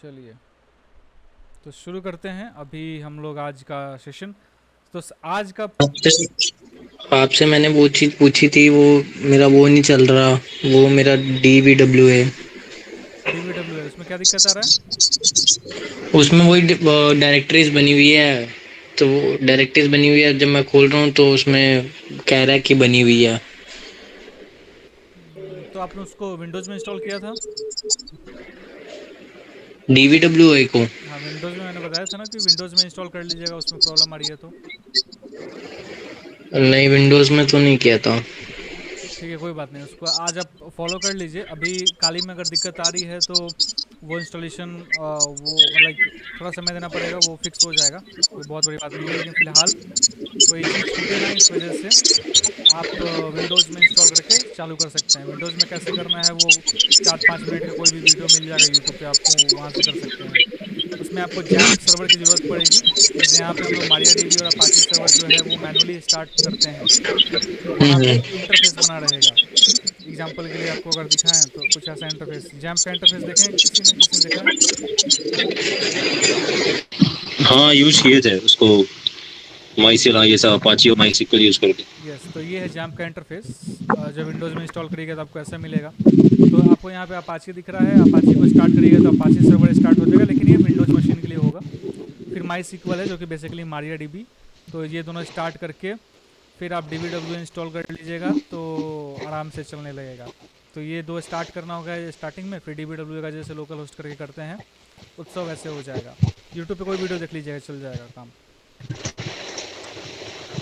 चलिए, तो शुरू करते हैं अभी हम लोग आज का सेशन। तो आज का आपसे आपसे मैंने वो चीज़ पूछी थी, वो मेरा वो नहीं चल रहा। वो मेरा DVW है। DVW है, उसमें क्या दिक्कत आ रहा है? उसमें वही डायरेक्टरीज बनी हुई है। तो वो डायरेक्टरीज बनी हुई है, जब मैं खोल रहा हूँ तो उसमें कह रहा है कि बनी हुई है। तो आपने उसको विंडोज़ में इंस्टॉल किया था? DVW को हाँ, विंडोज़ में मैंने बताया था ना कि विंडोज़ में इंस्टॉल कर लीजिएगा, उसमें प्रॉब्लम आ रही है तो। नहीं, विंडोज़ में तो नहीं किया था। ठीक है, कोई बात नहीं, उसको आज आप फॉलो कर लीजिए। अभी काली में अगर दिक्कत आ रही है तो वो इंस्टॉलेशन वो लाइक थोड़ा समय देना पड़ेगा, वो फिक्स हो जाएगा। कोई बहुत बड़ी बात नहीं है, लेकिन फ़िलहाल कोई चीज़ छूटे ना इस वजह से आप विंडोज़ में इंस्टॉल करके चालू कर सकते हैं। विंडोज़ में कैसे करना है वो 4-5 मिनट का कोई भी वीडियो मिल जाएगा यूट्यूब पे आपको, वहाँ से कर सकते हैं। उसमें आपको जैम्प सर्वर की ज़रूरत पड़ेगी। जैसे यहाँ पे हम लोग मारिया डीबी और अपाची सर्वर जो है वो मैनुअली स्टार्ट करते हैं, तो वहाँ पे एक इंटरफेस बना रहेगा। एग्जाम्पल के लिए आपको अगर दिखाएं तो कुछ ऐसा इंटरफेस, जैम्प का इंटरफेस देखें किसी ने देखा है? हाँ, यूज किए थे उसको। माई से ये सब अपाची और माई सिक्वल यूज करके। यस, तो ये है जैम्प का इंटरफेस। जब विंडोज़ में इंस्टॉल करिएगा तो आपको ऐसा मिलेगा। तो आपको यहाँ पे अपाची दिख रहा है, अपाची को स्टार्ट करिएगा तो अपाची सर्वर स्टार्ट हो जाएगा, लेकिन ये विंडोज़ मशीन के लिए होगा। फिर माई सिक्वल है जो कि बेसिकली मारिया डीबी। तो ये दोनों स्टार्ट करके फिर आप DVW इंस्टॉल कर लीजिएगा तो आराम से चलने लगेगा। तो ये दो स्टार्ट करना होगा स्टार्टिंग में, फिर DVW का जैसे लोकल होस्ट करके करते हैं उत्सव वैसे हो जाएगा। यूट्यूब पे कोई वीडियो देख लीजिएगा, चल जाएगा काम।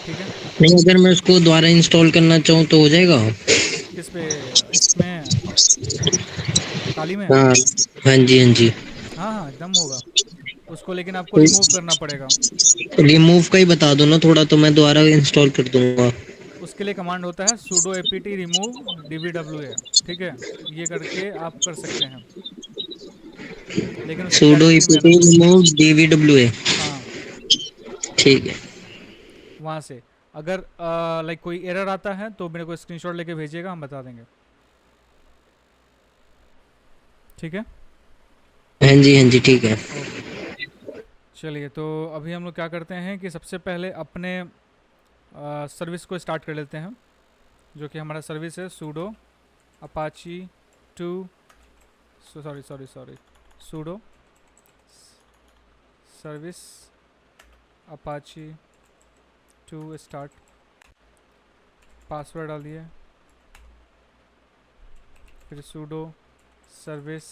ठीक है। नहीं, अगर मैं उसको दोबारा इंस्टॉल करना चाहूँ तो हो जाएगा? किस पे? इसमें काली में? हाँ, हाँ जी, हाँ जी। हाँ हाँ, एकदम होगा। उसको लेकिन आपको रिमूव करना पड़ेगा। रिमूव का ही बता दो ना थोड़ा, तो मैं दोबारा इंस्टॉल कर दूंगा। उसके लिए कमांड होता है sudo apt remove dbwa। ठीक है, ये करके आप कर सकते हैं, लेकिन उसकी sudo डायरेक्टरी apt में आना पड़ेगा। remove dbwa। हाँ, ठीक है। वहाँ से अगर लाइक कोई एरर आता है तो मेरे को स्क्रीनशॉट लेके भेजिएगा, हम बता देंगे। ठीक है। हाँ जी, हाँ जी, ठीक है। ओके, चलिए, तो अभी हम लोग क्या करते हैं कि सबसे पहले अपने सर्विस को स्टार्ट कर लेते हैं, जो कि हमारा सर्विस है sudo apache 2, sorry sorry sorry, sudo service apache 2 start. Password डालिए, फिर sudo सर्विस,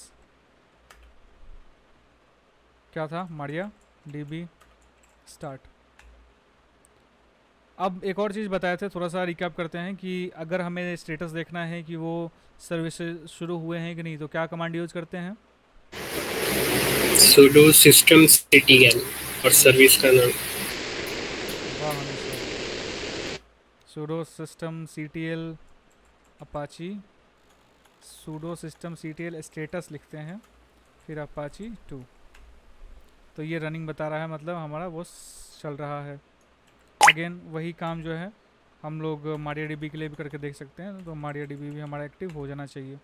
क्या था, मारिया डीबी स्टार्ट। अब एक और चीज़ बताए थे, थोड़ा सा रिकैप करते हैं कि अगर हमें स्टेटस देखना है कि वो सर्विस शुरू हुए हैं कि नहीं, तो क्या कमांड यूज़ करते हैं? sudo systemctl और यस, सर्विस का नाम। वाह Hanish sir. sudo system ctl Apache, sudo system ctl status लिखते हैं, फिर अपाची 2। तो ये रनिंग बता रहा है, मतलब हमारा वो चल रहा है। अगेन वही काम जो है हम लोग मारिया डीबी के लिए भी करके देख सकते हैं, तो मारिया डीबी भी हमारा एक्टिव हो जाना चाहिए।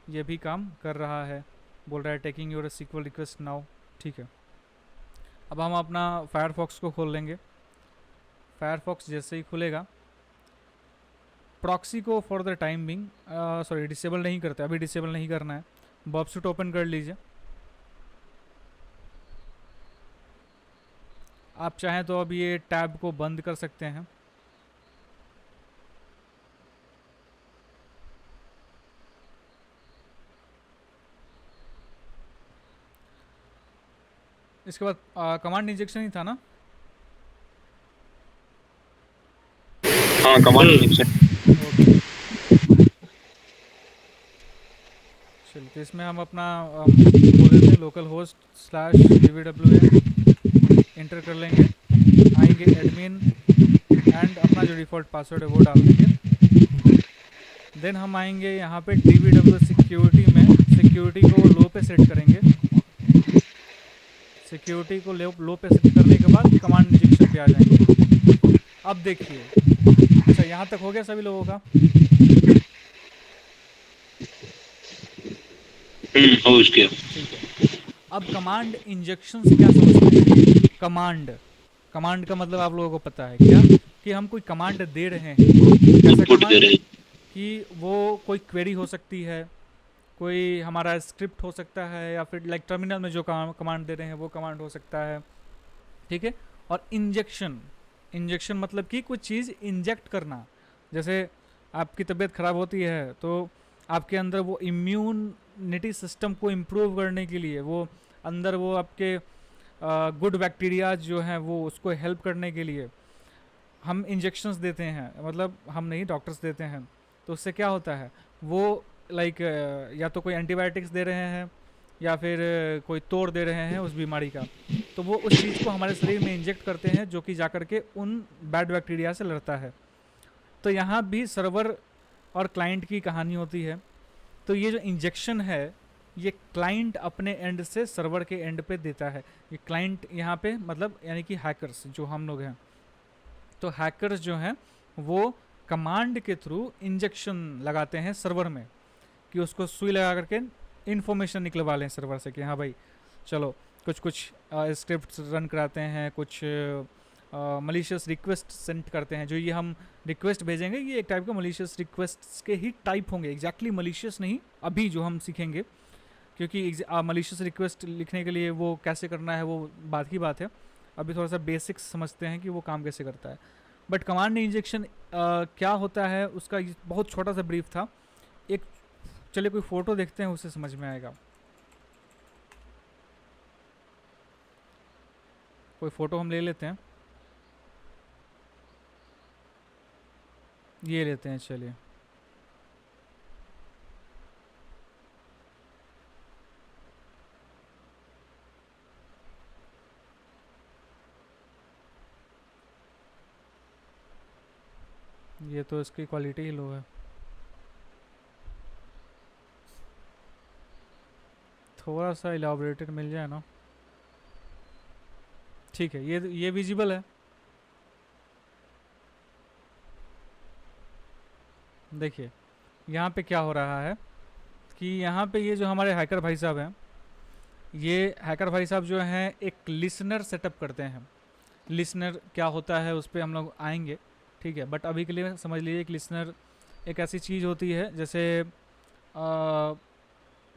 ये भी काम कर रहा है, बोल रहा है taking your sequel request now. ठीक है, अब हम अपना फायरफॉक्स को खोल लेंगे। फायरफॉक्स जैसे ही खुलेगा, प्रॉक्सी को for the time being sorry disable नहीं करते, अभी डिसेबल नहीं करना है। बॉबसूट ओपन कर लीजिए। आप चाहें तो अब ये टैब को बंद कर सकते हैं। इसके बाद कमांड इंजेक्शन ही था ना? हाँ, कमांड इंजेक्शन। ओके, चलिए, तो इसमें हम अपना बोल देते हैं local host slash DVWA, inter कर लेंगे, आएंगे एडमिन एंड अपना जो डिफ़ॉल्ट पासवर्ड है वो डाल देंगे। देन हम आएंगे यहाँ पे DVW सिक्योरिटी में, सिक्योरिटी को लो पे सेट करेंगे। सिक्योरिटी को लो पे सेट करने के बाद कमांड इंजेक्शन पे आ जाएंगे। अब देखिए, अच्छा यहाँ तक हो गया सभी लोगों का? हो गया। ठीक है, अब कमांड इंजेक्शन से क्या समझते हैं? कमांड का मतलब आप लोगों को पता है क्या, कि हम कोई कमांड दे रहे हैं। कैसा इनपुट दे कमांड? रहे हैं। कि वो कोई क्वेरी हो सकती है, कोई हमारा स्क्रिप्ट हो सकता है, या फिर लाइक टर्मिनल में जो कमांड दे रहे हैं वो कमांड हो सकता है, ठीक है। और इंजेक्शन मतलब कि कोई चीज़ इंजेक्ट करना। जैसे आपकी तबीयत ख़राब होती है तो आपके अंदर वो इम्यूनिटी सिस्टम को इम्प्रूव करने के लिए, वो अंदर वो आपके गुड बैक्टीरिया जो हैं वो उसको हेल्प करने के लिए हम इंजेक्शंस देते हैं, मतलब हम नहीं, डॉक्टर्स देते हैं। तो उससे क्या होता है, वो लाइक या तो कोई एंटीबायोटिक्स दे रहे हैं या फिर कोई तोड़ दे रहे हैं उस बीमारी का, तो वो उस चीज़ को हमारे शरीर में इंजेक्ट करते हैं जो कि जा कर के उन बैड बैक्टीरिया से लड़ता है। तो यहाँ भी सर्वर और क्लाइंट की कहानी होती है। तो ये जो इंजेक्शन है ये क्लाइंट अपने एंड से सर्वर के एंड पे देता है। ये क्लाइंट यहाँ पे मतलब यानी कि हैकर्स जो हम लोग हैं, तो हैकर्स जो हैं वो कमांड के थ्रू इंजेक्शन लगाते हैं सर्वर में, कि उसको सुई लगा करके इन्फॉर्मेशन निकलवा लें सर्वर से कि हाँ भाई चलो कुछ स्क्रिप्ट रन कराते हैं, कुछ मलिशियस रिक्वेस्ट सेंड करते हैं। जो ये हम रिक्वेस्ट भेजेंगे ये एक टाइप का मलिशियस रिक्वेस्ट के ही टाइप होंगे, एग्जैक्टली मलिशियस नहीं अभी जो हम सीखेंगे, क्योंकि मलिशियस रिक्वेस्ट लिखने के लिए वो कैसे करना है वो बात की बात है। अभी थोड़ा सा बेसिक्स समझते हैं कि वो काम कैसे करता है। बट कमांड इंजेक्शन क्या होता है उसका बहुत छोटा सा ब्रीफ था। एक चलिए कोई फ़ोटो देखते हैं, उससे समझ में आएगा। कोई फ़ोटो हम ले लेते हैं, ये लेते हैं चलिए। ये तो इसकी क्वालिटी ही लो है, थोड़ा सा इलाबोरेटेड मिल जाए ना। ठीक है, ये विजिबल है। देखिए यहाँ पे क्या हो रहा है कि यहाँ पे ये जो हमारे हैकर भाई साहब हैं, ये हैकर भाई साहब जो हैं एक लिसनर सेटअप करते हैं। लिसनर क्या होता है उस पर हम लोग आएंगे, ठीक है। बट अभी के लिए समझ लीजिए एक लिसनर एक ऐसी चीज़ होती है, जैसे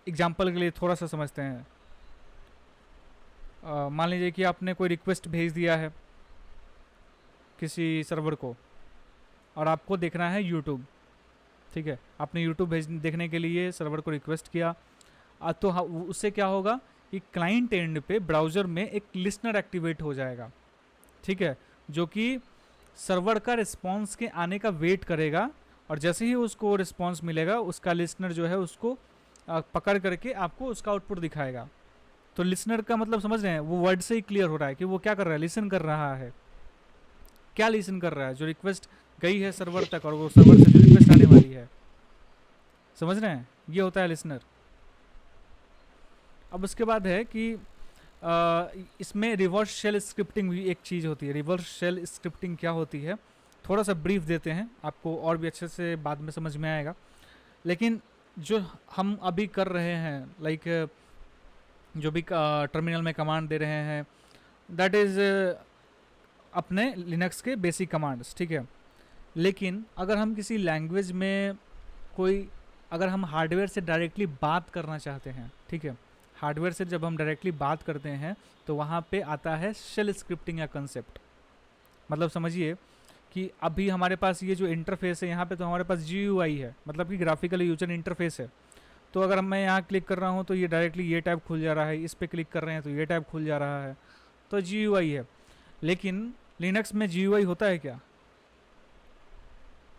एग्जांपल के लिए थोड़ा सा समझते हैं। मान लीजिए कि आपने कोई रिक्वेस्ट भेज दिया है किसी सर्वर को और आपको देखना है यूट्यूब, ठीक है। आपने यूट्यूब देखने के लिए सर्वर को रिक्वेस्ट किया, तो उससे क्या होगा कि क्लाइंट एंड पे ब्राउज़र में एक लिसनर एक्टिवेट हो जाएगा, ठीक है, जो कि सर्वर का रिस्पॉन्स के आने का वेट करेगा। और जैसे ही उसको रिस्पॉन्स मिलेगा उसका लिसनर जो है उसको पकड़ करके आपको उसका आउटपुट दिखाएगा। तो लिसनर का मतलब समझ रहे हैं, वो वर्ड से ही क्लियर हो रहा है कि वो क्या कर रहा है, लिसन कर रहा है। क्या लिसन कर रहा है? जो रिक्वेस्ट गई है सर्वर तक और वो सर्वर से जो रिक्वेस्ट आने वाली है, समझ रहे हैं, ये होता है लिसनर। अब उसके बाद है कि इसमें रिवर्स शेल स्क्रिप्टिंग भी एक चीज़ होती है। रिवर्स शेल स्क्रिप्टिंग क्या होती है, थोड़ा सा ब्रीफ देते हैं आपको, और भी अच्छे से बाद में समझ में आएगा। लेकिन जो हम अभी कर रहे हैं, लाइक जो भी टर्मिनल में कमांड दे रहे हैं, दैट इज़ अपने लिनक्स के बेसिक कमांड्स, ठीक है। लेकिन अगर हम किसी लैंग्वेज में कोई, अगर हम हार्डवेयर से डायरेक्टली बात करना चाहते हैं, ठीक है, हार्डवेयर से जब हम डायरेक्टली बात करते हैं तो वहाँ पे आता है शेल स्क्रिप्टिंग या कंसेप्ट। मतलब समझिए कि अभी हमारे पास ये जो इंटरफेस है यहाँ पे, तो हमारे पास GUI है, मतलब कि ग्राफिकल यूजर इंटरफेस है। तो अगर मैं यहाँ क्लिक कर रहा हूँ तो ये डायरेक्टली ये टैब खुल जा रहा है, इस पर क्लिक कर रहे हैं तो ये टैब खुल जा रहा है, तो GUI है। लेकिन लिनक्स में GUI होता है क्या?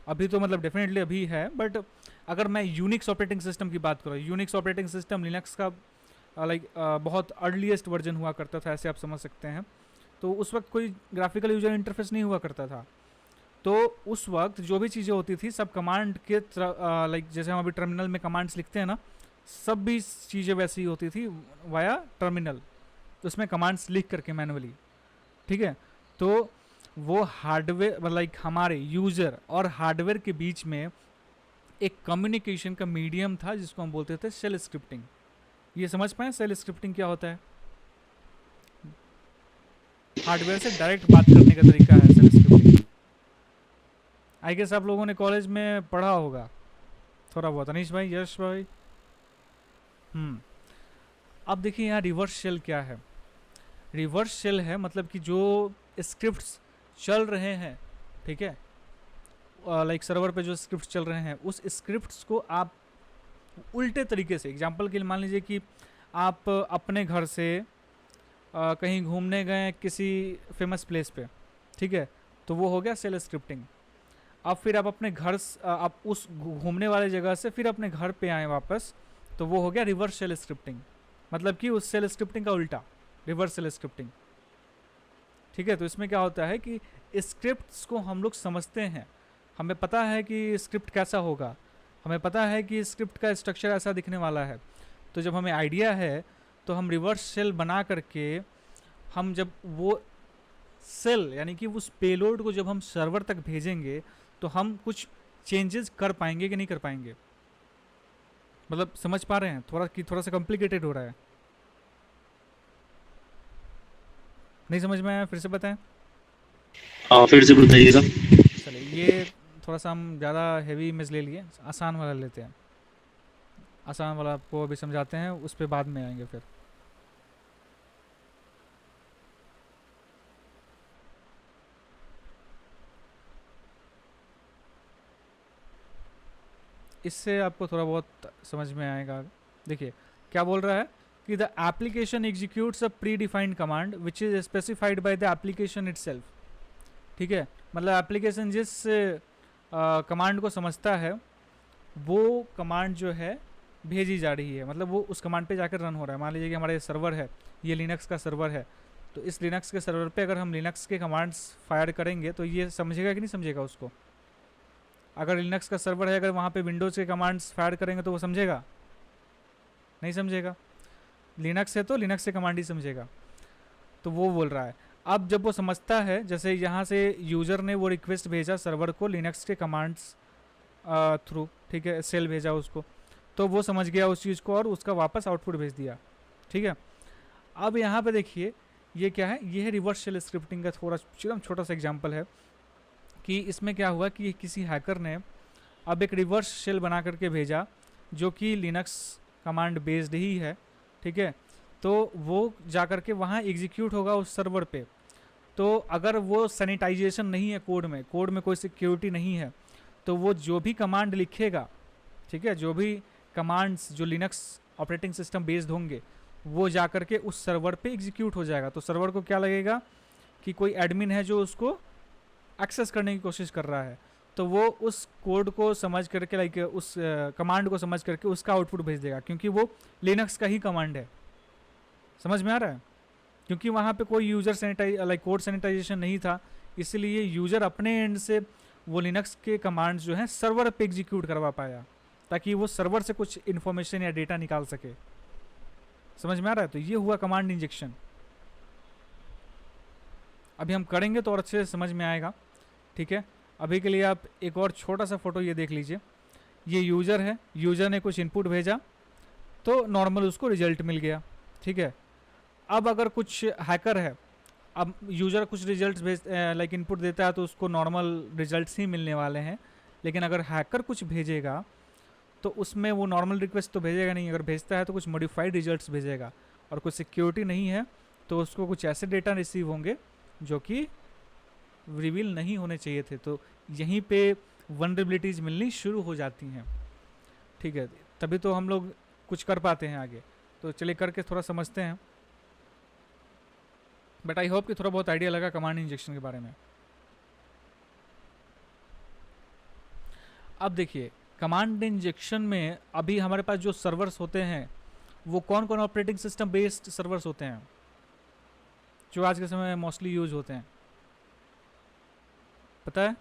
अभी तो मतलब डेफिनेटली अभी है, बट अगर मैं यूनिक्स ऑपरेटिंग सिस्टम की बात करूँ, यूनिक्स ऑपरेटिंग सिस्टम लिनक्स का लाइक बहुत अर्लीस्ट वर्जन हुआ करता था, ऐसे आप समझ सकते हैं। तो उस वक्त कोई ग्राफिकल यूजर इंटरफेस नहीं हुआ करता था। तो उस वक्त जो भी चीज़ें होती थी सब कमांड के लाइक जैसे हम अभी टर्मिनल में कमांड्स लिखते हैं ना, सब भी चीज़ें वैसी ही होती थी वाया टर्मिनल, तो उसमें कमांड्स लिख करके मैनुअली, ठीक है। तो वो हार्डवेयर लाइक हमारे यूज़र और हार्डवेयर के बीच में एक कम्युनिकेशन का मीडियम था जिसको हम बोलते थे शेल स्क्रिप्टिंग। ये समझ पाएँ शेल स्क्रिप्टिंग क्या होता है? हार्डवेयर से डायरेक्ट बात करने का तरीका है सेल स्क्रिप्टिंग। आई गेस आप लोगों ने कॉलेज में पढ़ा होगा थोड़ा बहुत। अनीश भाई, यश भाई। अब देखिए यहाँ रिवर्स शेल क्या है। रिवर्स शेल है मतलब कि जो स्क्रिप्ट्स चल रहे हैं, ठीक है, लाइक सर्वर पे जो स्क्रिप्ट चल रहे हैं, उस स्क्रिप्ट्स को आप उल्टे तरीके से, एग्जांपल के लिए मान लीजिए कि आप अपने घर से कहीं घूमने गए किसी फेमस प्लेस पे, ठीक है, तो वो हो गया सेल स्क्रिप्टिंग। अब फिर आप अपने घर आप उस घूमने वाले जगह से फिर अपने घर पे आए वापस, तो वो हो गया रिवर्स सेल स्क्रिप्टिंग, मतलब कि उस सेल स्क्रिप्टिंग का उल्टा, रिवर्स सेल स्क्रिप्टिंग। ठीक है, तो इसमें क्या होता है कि स्क्रिप्ट्स को हम लोग समझते हैं, हमें पता है कि स्क्रिप्ट कैसा होगा, हमें पता है कि स्क्रिप्ट का स्ट्रक्चर ऐसा दिखने वाला है। तो जब हमें आइडिया है तो हम रिवर्स सेल बना करके हम जब वो सेल यानी कि उस पेलोड को जब हम सर्वर तक भेजेंगे तो हम कुछ चेंजेस कर पाएंगे कि नहीं कर पाएंगे। मतलब समझ पा रहे हैं थोड़ा सा कॉम्प्लिकेटेड हो रहा है? नहीं समझ में आया? फिर से बताएं। हाँ फिर से बताइएगा। चलिए, ये थोड़ा सा हम ज़्यादा हेवी इमेज ले लिए, आसान वाला लेते हैं। आसान वाला आपको अभी समझाते हैं, उस पर बाद में आएंगे फिर। इससे आपको थोड़ा बहुत समझ में आएगा। देखिए क्या बोल रहा है कि the application executes a pre defined command which is specified by the application itself. ठीक है, मतलब एप्लीकेशन जिस कमांड को समझता है वो कमांड जो है भेजी जा रही है, मतलब वो उस कमांड पे जाकर रन हो रहा है। मान लीजिए कि हमारा ये सर्वर है, ये लिनक्स का सर्वर है, तो इस लिनक्स के सर्वर पे अगर हम लिनक्स के कमांड्स फायर करेंगे तो ये समझेगा कि नहीं समझेगा उसको? अगर लिनक्स का सर्वर है, अगर वहाँ पे विंडोज़ के कमांड्स फायर करेंगे तो वो समझेगा? नहीं समझेगा। लिनक्स है तो लिनक्स के कमांड ही समझेगा। तो वो बोल रहा है अब जब वो समझता है, जैसे यहाँ से यूज़र ने वो रिक्वेस्ट भेजा सर्वर को लिनक्स के कमांड्स थ्रू, ठीक है, सेल भेजा उसको, तो वो समझ गया उस चीज़ को और उसका वापस आउटपुट भेज दिया। ठीक है, अब यहाँ पे देखिए ये क्या है, ये है रिवर्स शेल स्क्रिप्टिंग का थोड़ा एकदम छोटा सा एग्जांपल है कि इसमें क्या हुआ कि किसी हैकर ने अब एक रिवर्स शेल बना करके भेजा जो कि लिनक्स कमांड बेस्ड ही है। ठीक है, तो वो जा कर के वहाँ एग्जीक्यूट होगा उस सर्वर पे। तो अगर वो सैनिटाइजेशन नहीं है कोड में कोई सिक्योरिटी नहीं है, तो वो जो भी कमांड लिखेगा, ठीक है, जो भी कमांड्स जो लिनक्स ऑपरेटिंग सिस्टम बेस्ड होंगे वो जा कर के उस सर्वर पे एग्जीक्यूट हो जाएगा। तो सर्वर को क्या लगेगा कि कोई एडमिन है जो उसको एक्सेस करने की कोशिश कर रहा है, तो वो उस कोड को समझ करके लाइक उस कमांड को समझ करके उसका आउटपुट भेज देगा, क्योंकि वो लिनक्स का ही कमांड है। समझ में आ रहा है? क्योंकि वहाँ पे कोई यूज़र लाइक कोड सैनिटाइजेशन नहीं था, इसलिए यूज़र अपने एंड से वो लिनक्स के कमांड्स जो हैं सर्वर पे एग्जीक्यूट करवा पाया, ताकि वो सर्वर से कुछ इन्फॉर्मेशन या डेटा निकाल सके। समझ में आ रहा है? तो ये हुआ कमांड इंजेक्शन। अभी हम करेंगे तो और अच्छे से समझ में आएगा। ठीक है, अभी के लिए आप एक और छोटा सा फोटो ये देख लीजिए। ये यूज़र है, यूज़र ने कुछ इनपुट भेजा तो नॉर्मल उसको रिजल्ट मिल गया। ठीक है, अब अगर कुछ हैकर है, अब यूज़र कुछ रिजल्ट्स भेज लाइक इनपुट देता है तो उसको नॉर्मल रिजल्ट्स ही मिलने वाले हैं, लेकिन अगर हैकर कुछ भेजेगा तो उसमें वो नॉर्मल रिक्वेस्ट तो भेजेगा नहीं, अगर भेजता है तो कुछ मॉडिफाइड रिजल्ट्स भेजेगा, और कुछ सिक्योरिटी नहीं है तो उसको कुछ ऐसे डेटा रिसीव होंगे जो कि रिवील नहीं होने चाहिए थे। तो यहीं पे वनरेबिलिटीज़ मिलनी शुरू हो जाती हैं। ठीक है, तभी तो हम लोग कुछ कर पाते हैं आगे। तो चलिए करके थोड़ा समझते हैं, बट आई होप कि थोड़ा बहुत आइडिया लगा कमांड इंजेक्शन के बारे में। अब देखिए कमांड इंजेक्शन में अभी हमारे पास जो सर्वर्स होते हैं वो कौन कौन ऑपरेटिंग सिस्टम बेस्ड सर्वर्स होते हैं जो आज के समय में मोस्टली यूज होते हैं, पता है?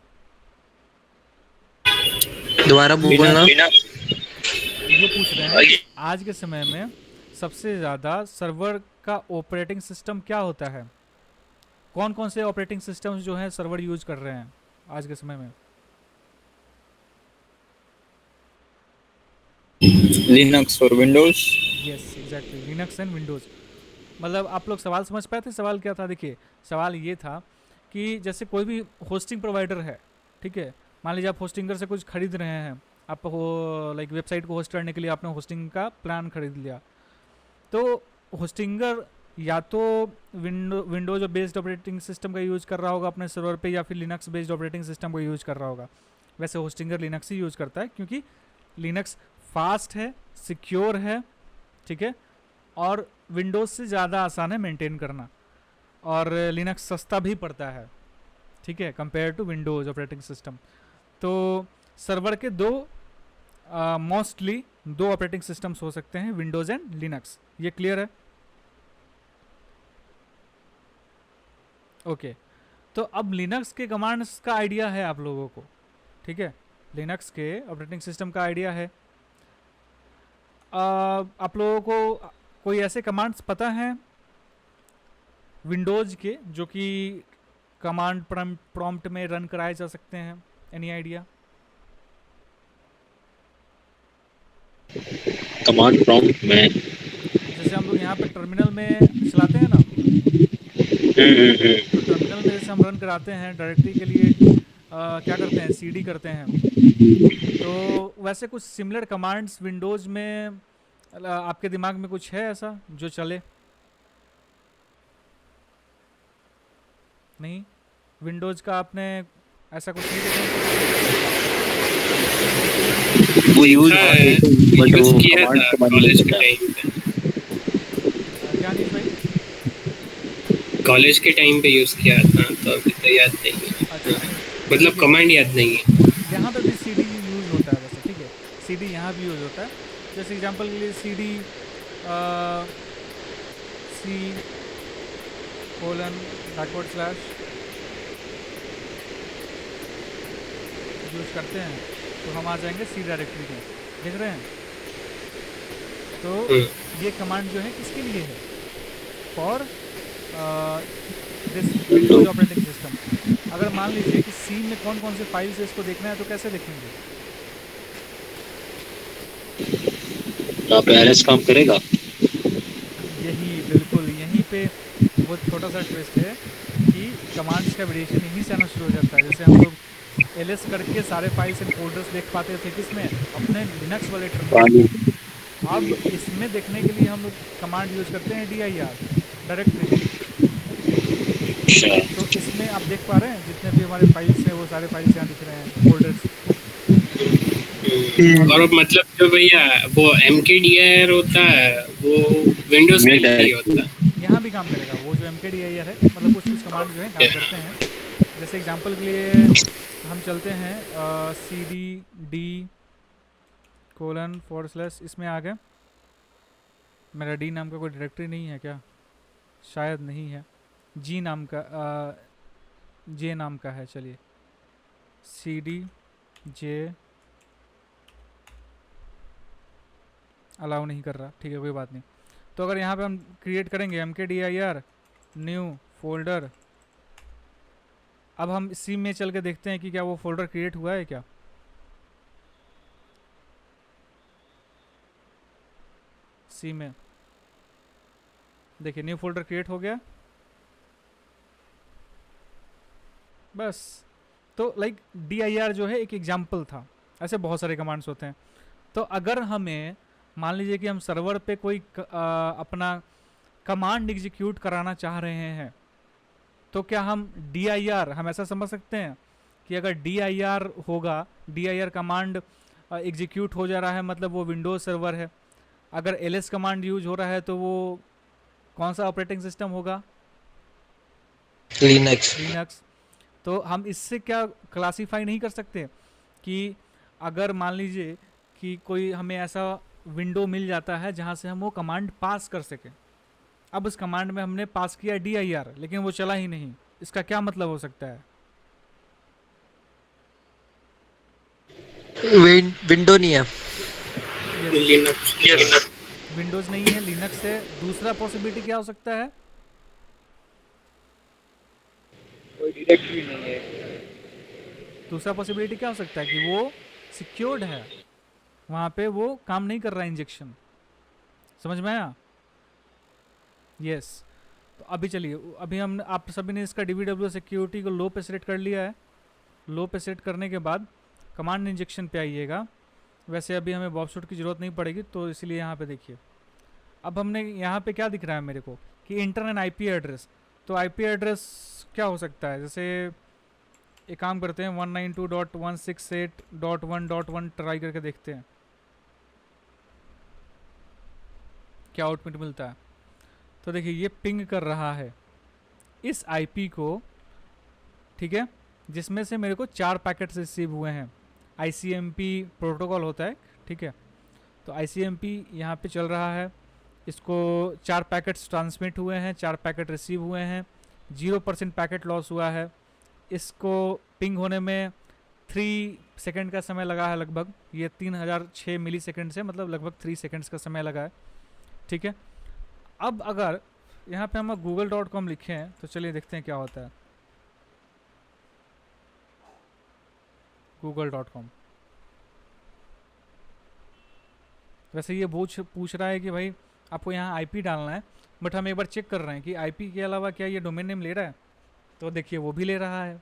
दोबारा बोलना। ये पूछ रहे हैं कि आज के समय में सबसे ज़्यादा सर्वर का ऑपरेटिंग सिस्टम क्या होता है, कौन कौन से ऑपरेटिंग सिस्टम्स जो हैं सर्वर यूज कर रहे हैं आज के समय में? Linux or Windows? Yes exactly, Linux and Windows. मतलब आप लोग सवाल समझ पाए थे? सवाल क्या था? देखिए, सवाल ये था कि जैसे कोई भी होस्टिंग प्रोवाइडर है, ठीक है, मान लीजिए आप होस्टिंगर से कुछ खरीद रहे हैं, आप हो लाइक वेबसाइट को होस्ट करने के लिए आपने होस्टिंग का प्लान खरीद लिया, तो होस्टिंगर या तो विंडोज बेस्ड ऑपरेटिंग सिस्टम का यूज़ कर रहा होगा अपने सर्वर पे, या फिर लिनक्स बेस्ड ऑपरेटिंग सिस्टम का यूज़ कर रहा होगा। वैसे होस्टिंगर लिनक्स ही यूज़ करता है, क्योंकि लिनक्स फास्ट है, सिक्योर है, ठीक है, और विंडोज़ से ज़्यादा आसान है मेंटेन करना, और लिनक्स सस्ता भी पड़ता है, ठीक है, compare to Windows operating system. तो सर्वर के मोस्टली दो ऑपरेटिंग सिस्टम्स हो सकते हैं, विंडोज़ एंड लिनक्स। ये क्लियर है? ओके, तो अब लिनक्स के कमांड्स का आइडिया है आप लोगों को, ठीक है, लिनक्स के ऑपरेटिंग सिस्टम का आइडिया है। आप लोगों को कोई ऐसे कमांड्स पता हैं विंडोज़ के जो कि कमांड प्रॉम्प्ट में रन कराए जा सकते हैं? Any idea? कमांड प्रॉम्प्ट में जैसे हम लोग यहाँ पे टर्मिनल में चलाते हैं ना, तो टर्मिनल में जैसे हम रन कराते हैं डायरेक्टरी के लिए क्या करते हैं, सीडी करते हैं, तो वैसे कुछ सिमिलर कमांड्स विंडोज़ में आपके दिमाग में कुछ है ऐसा जो चले? नहीं, विंडोज़ का आपने ऐसा कुछ नहीं देखा? वो यूज बट यूज वो किया कमांड था कमांड कॉलेज नहीं के पता। टाइम पे। क्या नहीं भाई? कॉलेज के टाइम पे यूज किया था, तो अभी तो याद नहीं है। अच्छा, नहीं, मतलब देखिए कमांड याद नहीं है। यहाँ पे भी सीडी यूज़ होता है वैसे, ठीक है, सीडी यहाँ भी यूज़ होता है। जैसे एग्जांपल के लिए सीडी सी कोलन // यूज़ करते हैं, तो हम आ जाएंगे सी डायरेक्टरी में, देख रहे हैं? तो ये कमांड जो है किसके लिए है? For this Windows operating system. अगर मान लीजिए कि सी में कौन कौन से फाइल्स है इसको देखना है, तो कैसे देखेंगे? यहाँ पे एलएस काम करेगा। यही बिल्कुल, यहीं पे वो छोटा सा ट्विस्ट है कि कमांड्स का वेरिएशन यहीं से आना शुरू हो जाता है। जैसे हम लोग एलएस करके सारे फाइल्स एंड फोल्डर्स देख पाते थे किसमें, अपने लिनक्स वाले टर्मिनल में। अब इसमें देखने के लिए हम लोग कमांड यूज़ करते हैं dir डायरेक्टरी। तो इसमें आप देख पा रहे हैं जितने भी हमारे फाइल्स हैं वो सारे फाइल्स यहाँ दिख रहे हैं, फोल्डर्स। और मतलब जो भैया वो mkdir होता है वो विंडोज के लिए ही होता है। यहाँ भी काम करेगा वो जो mkdir है, मतलब कुछ कुछ कमांड जो है काम करते हैं। जैसे एग्जांपल के लिए हम चलते हैं cd:// इसमें आ गए। मेरा डी नाम का कोई डायरेक्टरी नहीं है क्या? शायद नहीं है। जी नाम का जे नाम का है, चलिए cd जे अलाउ नहीं कर रहा, ठीक है, कोई बात नहीं। तो अगर यहाँ पे हम क्रिएट करेंगे mkdir न्यू फोल्डर, अब हम सी में चल के देखते हैं कि क्या वो फोल्डर क्रिएट हुआ है क्या। सी में देखिए न्यू फोल्डर क्रिएट हो गया, बस। तो लाइक dir जो है एक एग्जाम्पल था, ऐसे बहुत सारे कमांड्स होते हैं। तो अगर हमें मान लीजिए कि हम सर्वर पे कोई अपना कमांड एग्जीक्यूट कराना चाह रहे हैं, तो क्या हम dir, हम ऐसा समझ सकते हैं कि अगर dir होगा, dir कमांड एग्जीक्यूट हो जा रहा है, मतलब वो विंडोज सर्वर है। अगर ls कमांड यूज हो रहा है तो वो कौन सा ऑपरेटिंग सिस्टम होगा? लिनक्स। तो हम इससे क्या क्लासीफाई नहीं कर सकते कि अगर मान लीजिए कि कोई हमें ऐसा विंडो मिल जाता है जहां से हम वो कमांड पास कर सकें। अब उस कमांड में हमने पास किया dir, लेकिन वो चला ही नहीं, इसका क्या मतलब हो सकता है? विंडो नहीं है। लिनक्स। विंडोज नहीं है, लिनक्स है। दूसरा पॉसिबिलिटी क्या हो सकता है? दूसरा पॉसिबिलिटी क्या हो सकता है कि वो सिक्योर्ड है, वहां पे वो काम नहीं कर रहा है इंजेक्शन। समझ में आया? यस। तो अभी चलिए, अभी हम आप सभी ने इसका DVW सिक्योरिटी को लो पे सेट कर लिया है। लो पे सेट करने के बाद कमांड इंजेक्शन पे आइएगा। वैसे अभी हमें बॉब शूट की ज़रूरत नहीं पड़ेगी, तो इसलिए यहाँ पे देखिए, अब हमने यहाँ पे क्या दिख रहा है मेरे को कि इंटरनेट IP एड्रेस। तो IP एड्रेस क्या हो सकता है, जैसे एक काम करते हैं 192.168.1.1 ट्राई करके देखते हैं क्या आउटपुट मिलता है। तो देखिए ये पिंग कर रहा है इस IP को, ठीक है, जिसमें से मेरे को 4 पैकेट्स रिसीव हुए हैं। ICMP प्रोटोकॉल होता है, ठीक है। तो ICMP यहाँ पे चल रहा है, इसको 4 पैकेट्स ट्रांसमिट हुए हैं, 4 पैकेट रिसीव हुए हैं, 0% पैकेट लॉस हुआ है। इसको पिंग होने में 3 सेकंड का समय लगा है लगभग, ये 3006 मिली सेकेंड से, मतलब लगभग 3 सेकंड्स का समय लगा है, ठीक है। अब अगर यहाँ पे हम google.com लिखे हैं तो चलिए देखते हैं क्या होता है। google.com, वैसे ये पूछ रहा है कि भाई आपको यहाँ IP डालना है, बट हम एक बार चेक कर रहे हैं कि IP के अलावा क्या ये डोमेन नेम ले रहा है। तो देखिए वो भी ले रहा है,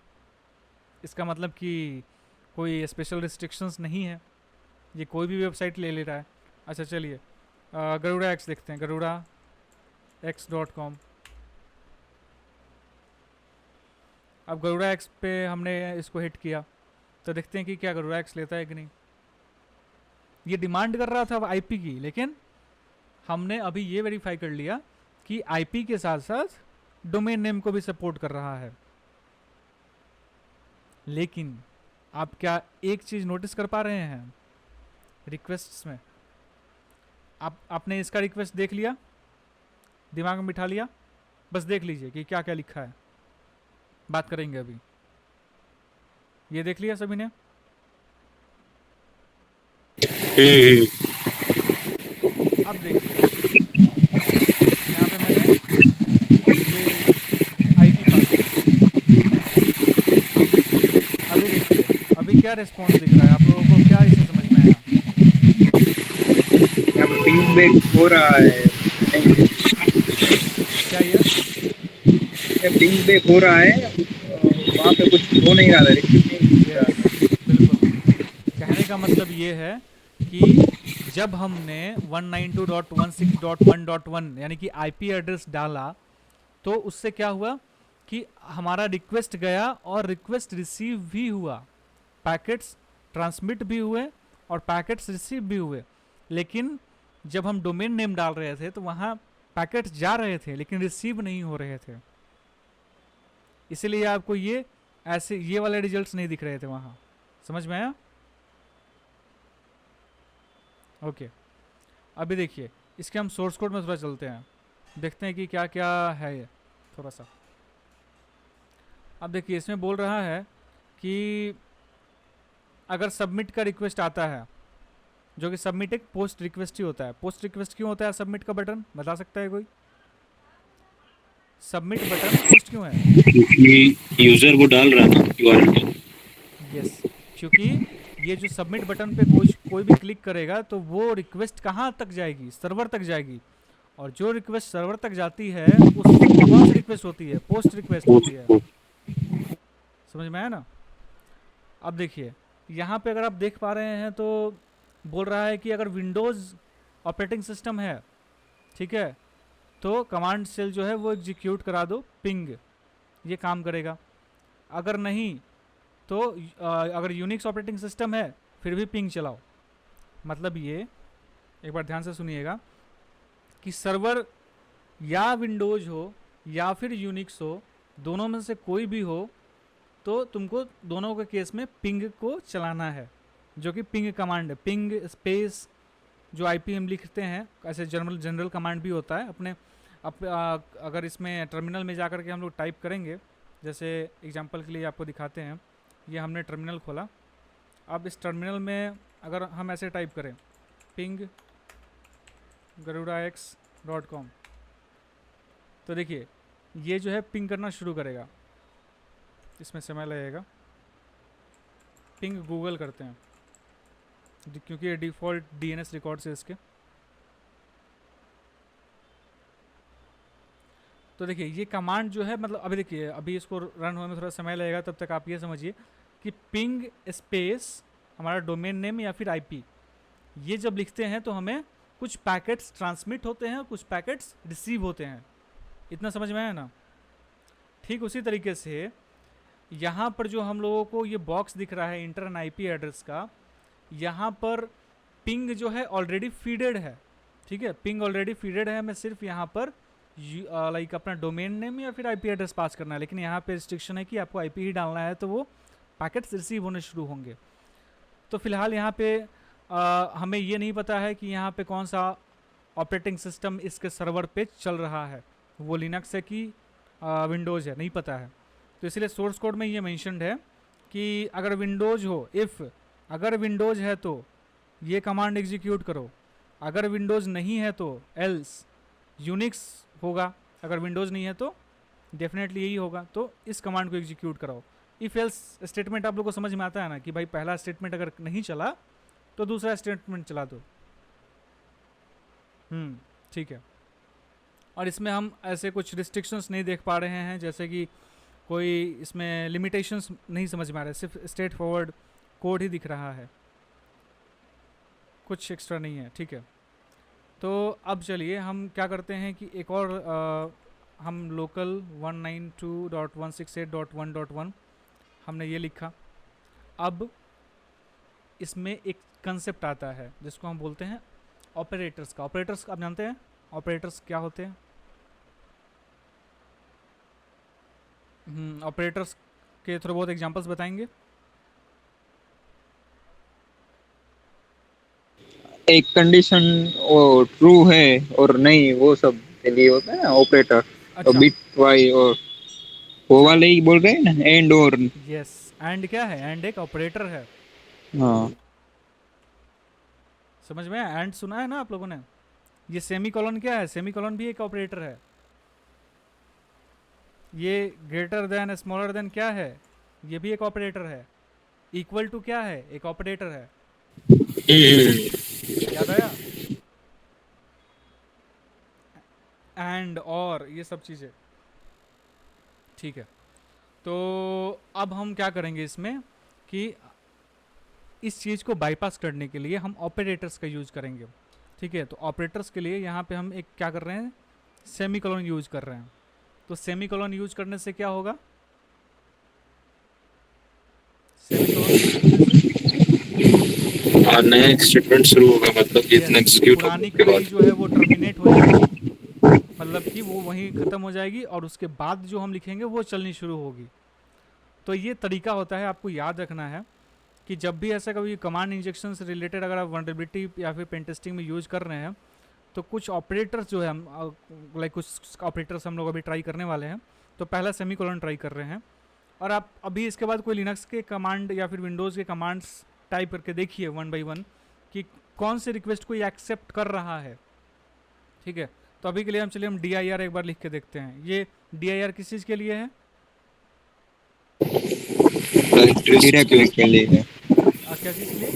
इसका मतलब कि कोई स्पेशल रिस्ट्रिक्शंस नहीं है, ये कोई भी वेबसाइट ले रहा है। अच्छा चलिए गरुड़ा एक्स देखते हैं, garudax.com। अब गरुड़ा एक्स पे हमने इसको हिट किया तो देखते हैं कि क्या गरुड़ा एक्स लेता है कि नहीं। ये डिमांड कर रहा था IP की, लेकिन हमने अभी ये वेरीफाई कर लिया कि IP के साथ साथ डोमेन नेम को भी सपोर्ट कर रहा है। लेकिन आप क्या एक चीज़ नोटिस कर पा रहे हैं रिक्वेस्ट्स में, आपने इसका रिक्वेस्ट देख लिया, दिमाग में बिठा लिया, बस देख लीजिए कि क्या क्या लिखा है, बात करेंगे अभी। ये देख लिया सभी ने? अब देखिए यहाँ पे मैंने ये IP पास किया। अभी देखिए अभी क्या रिस्पॉन्स दिख रहा है, आप लोगों को क्या इसे समझ में आया? यहाँ पे पिंग बैक हो रहा है, क्या ये पिंग बैक हो रहा है, वहाँ पे कुछ हो नहीं रहा है, रिसीव नहीं हो रहा है। बिल्कुल, कहने का मतलब ये है कि जब हमने 192.168.1.1 यानी कि IP एड्रेस डाला तो उससे क्या हुआ कि हमारा रिक्वेस्ट गया और रिक्वेस्ट रिसीव भी हुआ, पैकेट्स ट्रांसमिट भी हुए और पैकेट्स रिसीव भी हुए। लेकिन जब हम डोमेन नेम डाल रहे थे तो वहाँ पैकेट्स जा रहे थे लेकिन रिसीव नहीं हो रहे थे, इसीलिए आपको ये ऐसे ये वाले रिजल्ट्स नहीं दिख रहे थे वहाँ। समझ में आया? ओके, अभी देखिए इसके हम सोर्स कोड में थोड़ा चलते हैं, देखते हैं कि क्या क्या है ये थोड़ा सा। अब देखिए इसमें बोल रहा है कि अगर सबमिट का रिक्वेस्ट आता है, जो कि सबमिट एक पोस्ट रिक्वेस्ट ही होता है। पोस्ट रिक्वेस्ट क्यों होता है सबमिट का बटन, बता सकता है कोई? सबमिट बटन पोस्ट क्यों है? क्योंकि यूजर वो डाल रहा है ना URL को। यस, क्योंकि ये जो सबमिट बटन पे कोई भी क्लिक करेगा तो वो रिक्वेस्ट कहाँ तक जाएगी? सर्वर तक जाएगी, और जो रिक्वेस्ट सर्वर तक जाती है उस कौन सी रिक्वेस्ट होती है? पोस्ट रिक्वेस्ट होती है। समझ में आया ना? अब देखिए यहाँ पे अगर आप देख पा रहे हैं तो बोल रहा है कि अगर विंडोज़ ऑपरेटिंग सिस्टम है, ठीक है, तो कमांड सेल जो है वो एग्जीक्यूट करा दो पिंग, ये काम करेगा। अगर नहीं तो अगर यूनिक्स ऑपरेटिंग सिस्टम है फिर भी पिंग चलाओ। मतलब ये एक बार ध्यान से सुनिएगा कि सर्वर या विंडोज़ हो या फिर यूनिक्स हो, दोनों में से कोई भी हो, तो तुमको दोनों के केस में पिंग को चलाना है, जो कि पिंग कमांड है। पिंग स्पेस जो IP हम लिखते हैं, ऐसे जनरल कमांड भी होता है अपने अगर इसमें टर्मिनल में जाकर के हम लोग टाइप करेंगे, जैसे एग्जांपल के लिए आपको दिखाते हैं, ये हमने टर्मिनल खोला। अब इस टर्मिनल में अगर हम ऐसे टाइप करें पिंग garudax.com, तो देखिए ये जो है पिंग करना शुरू करेगा, इसमें समय लगेगा। पिंग गूगल करते हैं क्योंकि ये डिफ़ॉल्ट DNS रिकॉर्ड्स है इसके। तो देखिए ये कमांड जो है, मतलब अभी देखिए अभी इसको रन होने में थोड़ा समय लगेगा, तब तक आप ये समझिए कि पिंग स्पेस हमारा डोमेन नेम या फिर आईपी, ये जब लिखते हैं तो हमें कुछ पैकेट्स ट्रांसमिट होते हैं और कुछ पैकेट्स रिसीव होते हैं। इतना समझ में आया ना? ठीक उसी तरीके से यहाँ पर जो हम लोगों को ये बॉक्स दिख रहा है इंटर एंड आईपी एड्रेस का, यहाँ पर पिंग जो है ऑलरेडी फीडेड है। ठीक है, पिंग ऑलरेडी फीडेड है, हमें सिर्फ यहाँ पर लाइक अपना डोमेन नेम या फिर आईपी एड्रेस पास करना है, लेकिन यहाँ पे रिस्ट्रिक्शन है कि आपको आईपी ही डालना है तो वो पैकेट्स रिसीव होने शुरू होंगे। तो फिलहाल यहाँ पे हमें ये नहीं पता है कि यहाँ पे कौन सा ऑपरेटिंग सिस्टम इसके सर्वर पे चल रहा है, वो लिनक्स है कि विंडोज़ है, नहीं पता है। तो इसलिए सोर्स कोड में ये मेंशन्ड है कि अगर विंडोज़ हो, अगर विंडोज़ है तो ये कमांड एग्जीक्यूट करो, अगर विंडोज़ नहीं है तो एल्स। यूनिक्स होगा, अगर विंडोज़ नहीं है तो डेफिनेटली यही होगा, तो इस कमांड को एग्जीक्यूट कराओ। इफ़ एल्स स्टेटमेंट आप लोग को समझ में आता है ना, कि भाई पहला स्टेटमेंट अगर नहीं चला तो दूसरा स्टेटमेंट चला दो। ठीक है। और इसमें हम ऐसे कुछ रिस्ट्रिक्शंस नहीं देख पा रहे हैं, जैसे कि कोई इसमें लिमिटेशंस नहीं समझ में आ रहा है, सिर्फ स्ट्रेट फॉरवर्ड कोड ही दिख रहा है, कुछ एक्स्ट्रा नहीं है। ठीक है, तो अब चलिए हम क्या करते हैं कि एक और हम लोकल 192.168.1.1 हमने ये लिखा। अब इसमें एक कंसेप्ट आता है जिसको हम बोलते हैं ऑपरेटर्स का। ऑपरेटर्स आप जानते हैं ऑपरेटर्स क्या होते हैं? ऑपरेटर्स के थोड़े बहुत एग्जांपल्स बताएंगे? एक कंडीशन वो ट्रू है और नहीं, वो सब के लिए होता है ना ऑपरेटर। तो अच्छा, बिट वाई और वो वाले ही बोल रहे हैं ना, एंड और। यस, एंड क्या है? एंड एक ऑपरेटर है, हाँ समझ में आया? एंड सुना है ना आप लोगों ने? ये सेमी कॉलन क्या है? सेमी कॉलन भी एक ऑपरेटर है। ये ग्रेटर देन स्मॉलर देन क्या है? ये भी एक ऑपरेटर है। इक्वल टू क्या है? एक ऑपरेटर है। याद आया? एंड और ये सब चीज़ें। ठीक है, तो अब हम क्या करेंगे इसमें कि इस चीज़ को बाईपास करने के लिए हम ऑपरेटर्स का यूज़ करेंगे। ठीक है, तो ऑपरेटर्स के लिए यहाँ पे हम एक क्या कर रहे हैं, सेमी कॉलन यूज़ कर रहे हैं। तो सेमी कॉलन यूज़ करने से क्या होगा? सेमी कॉलन नया स्टेटमेंट शुरू होगा, मतलब जितना एग्जीक्यूट पुरानी होने के क्वेरी बाद जो है वो टर्मिनेट हो जाएगी, मतलब कि वो वहीं ख़त्म हो जाएगी और उसके बाद जो हम लिखेंगे वो चलनी शुरू होगी। तो ये तरीका होता है, आपको याद रखना है कि जब भी ऐसा कभी कमांड इंजेक्शन से रिलेटेड अगर आप वल्नरेबिलिटी या फिर पेन टेस्टिंग में यूज़ कर रहे हैं, तो कुछ ऑपरेटर्स जो है हम लाइक कुछ ऑपरेटर्स हम लोग अभी ट्राई करने वाले हैं। तो पहला सेमी कॉलन ट्राई कर रहे हैं, और आप अभी इसके बाद कोई लिनक्स के कमांड या फिर विंडोज़ के कमांड्स टाइप करके देखिए 1 by 1 कि कौन से रिक्वेस्ट को ये एक्सेप्ट कर रहा है। ठीक है, तो अभी के लिए हम dir एक बार लिख के देखते हैं। ये dir किस चीज़ के लिए है? डायरेक्टरी के लिए है। क्या चीज़ के लिए?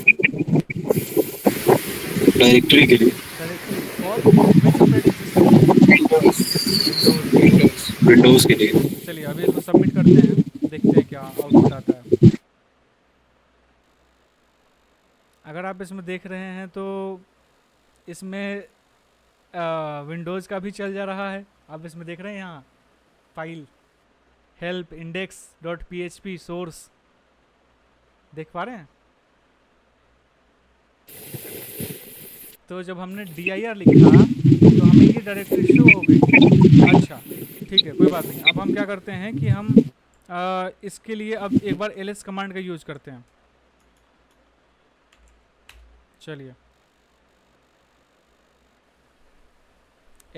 डायरेक्टरी के लिए, directory for which operating system? Windows के लिए। चलिए अभी इसको सबमिट करते हैं, देखते हैं क्या आउटपुट आता है। अगर आप इसमें देख रहे हैं तो इसमें विंडोज़ का भी चल जा रहा है। आप इसमें देख रहे हैं यहाँ फाइल हेल्प index.php सोर्स देख पा रहे हैं? तो जब हमने dir लिखा तो हमें ये डायरेक्टरी शो हो गई। अच्छा ठीक है, कोई बात नहीं। अब हम क्या करते हैं कि हम इसके लिए अब एक बार ls कमांड का यूज़ करते हैं। चलिए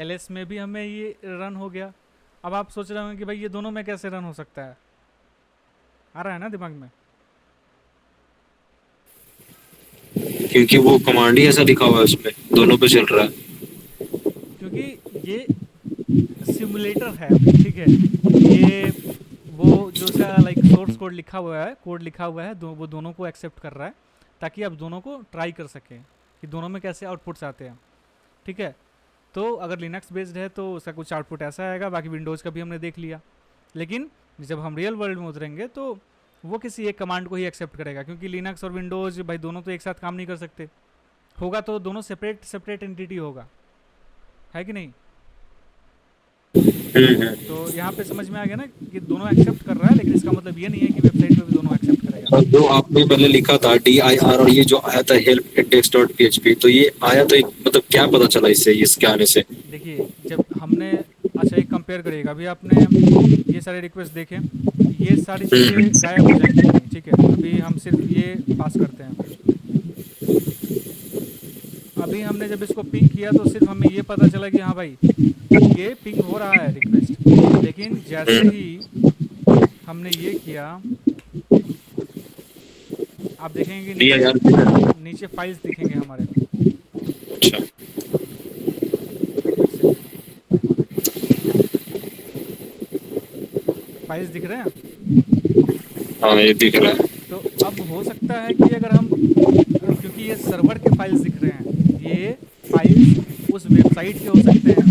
ls में भी हमें ये रन हो गया। अब आप सोच रहे होंगे कि भाई ये दोनों में कैसे रन हो सकता है? आ रहा है ना दिमाग में? क्योंकि वो कमांड ही ऐसा लिखा हुआ है, उसमें दोनों पे चल रहा है। क्योंकि ये सिमुलेटर है। ठीक है, ये वो जो सा लाइक सोर्स कोड लिखा हुआ है वो दोनों को एक्सेप्ट कर रहा है, ताकि आप दोनों को ट्राई कर सकें कि दोनों में कैसे आउटपुट्स आते हैं। ठीक है, तो अगर लिनक्स बेस्ड है तो उसका कुछ आउटपुट ऐसा आएगा, बाकी विंडोज़ का भी हमने देख लिया। लेकिन जब हम रियल वर्ल्ड में उतरेंगे तो वो किसी एक कमांड को ही एक्सेप्ट करेगा, क्योंकि लिनक्स और विंडोज़ भाई दोनों तो एक साथ काम नहीं कर सकते, होगा तो दोनों सेपरेट सेपरेट एंटिटी होगा, है कि नहीं। तो यहाँ पे समझ में आ गया ना कि दोनों एक्सेप्ट कर रहा है, लेकिन इसका मतलब ये नहीं है कि वेबसाइट पे भी दोनों एक्सेप्ट करेगा। और जो आपने पहले लिखा था DIR और ये जो आया था हेल्प index.php, तो ये आया तो एक मतलब क्या पता चला इससे, इसके आने से? देखिए जब हमने, अच्छा एक कंपेयर करिएगा, अभी आपने ये सारे रिक्वेस्ट देखे, ये सारी चीज़ें गायब हो जाएंगी अपनी, ठीक है। अभी हम सिर्फ ये पास करते हैं। अभी हमने जब इसको पिंग किया तो सिर्फ हमें ये पता चला कि हाँ भाई ये पिंग हो रहा है रिक्वेस्ट, लेकिन जैसे ही हमने ये किया, आप देखेंगे DIR नीचे फाइल्स दिखेंगे हमारे। अच्छा, फाइल्स दिख रहे हैं। हाँ ये दिख रहा है। तो अब हो सकता है कि अगर हम, क्योंकि ये सर्वर के फाइल्स दिख रहे हैं, ये फाइल्स उस वेबसाइट के हो सकते हैं,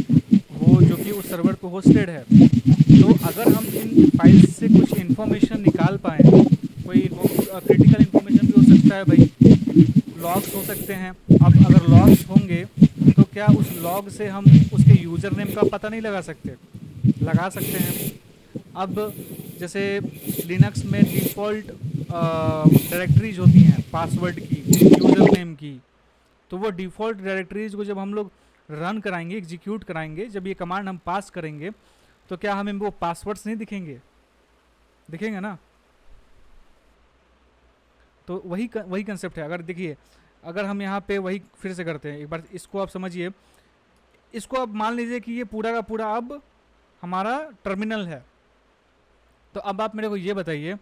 वो जो कि उस सर्वर पे होस्टेड है। तो अगर हम इन फाइल्स से कुछ इन्फॉर्मेशन निकाल पाएँ, कोई क्रिटिकल इन्फॉर्मेशन भी हो सकता है भाई, लॉग्स हो सकते हैं। अब अगर लॉग्स होंगे तो क्या उस लॉग से हम उसके यूज़र नेम का पता नहीं लगा सकते? लगा सकते हैं। अब जैसे लिनक्स में डिफ़ॉल्ट डायरेक्टरीज होती हैं पासवर्ड की, यूज़र नेम की, तो वो डिफ़ॉल्ट डायरेक्टरीज को जब हम लोग रन कराएंगे, एग्जीक्यूट कराएंगे, जब ये कमांड हम पास करेंगे, तो क्या हमें वो पासवर्ड्स नहीं दिखेंगे? दिखेंगे ना। तो वही कंसेप्ट है। अगर देखिए, अगर हम यहाँ पे वही फिर से करते हैं, एक बार इसको आप समझिए। इसको अब मान लीजिए कि ये पूरा का पूरा अब हमारा टर्मिनल है। तो अब आप मेरे को ये बताइए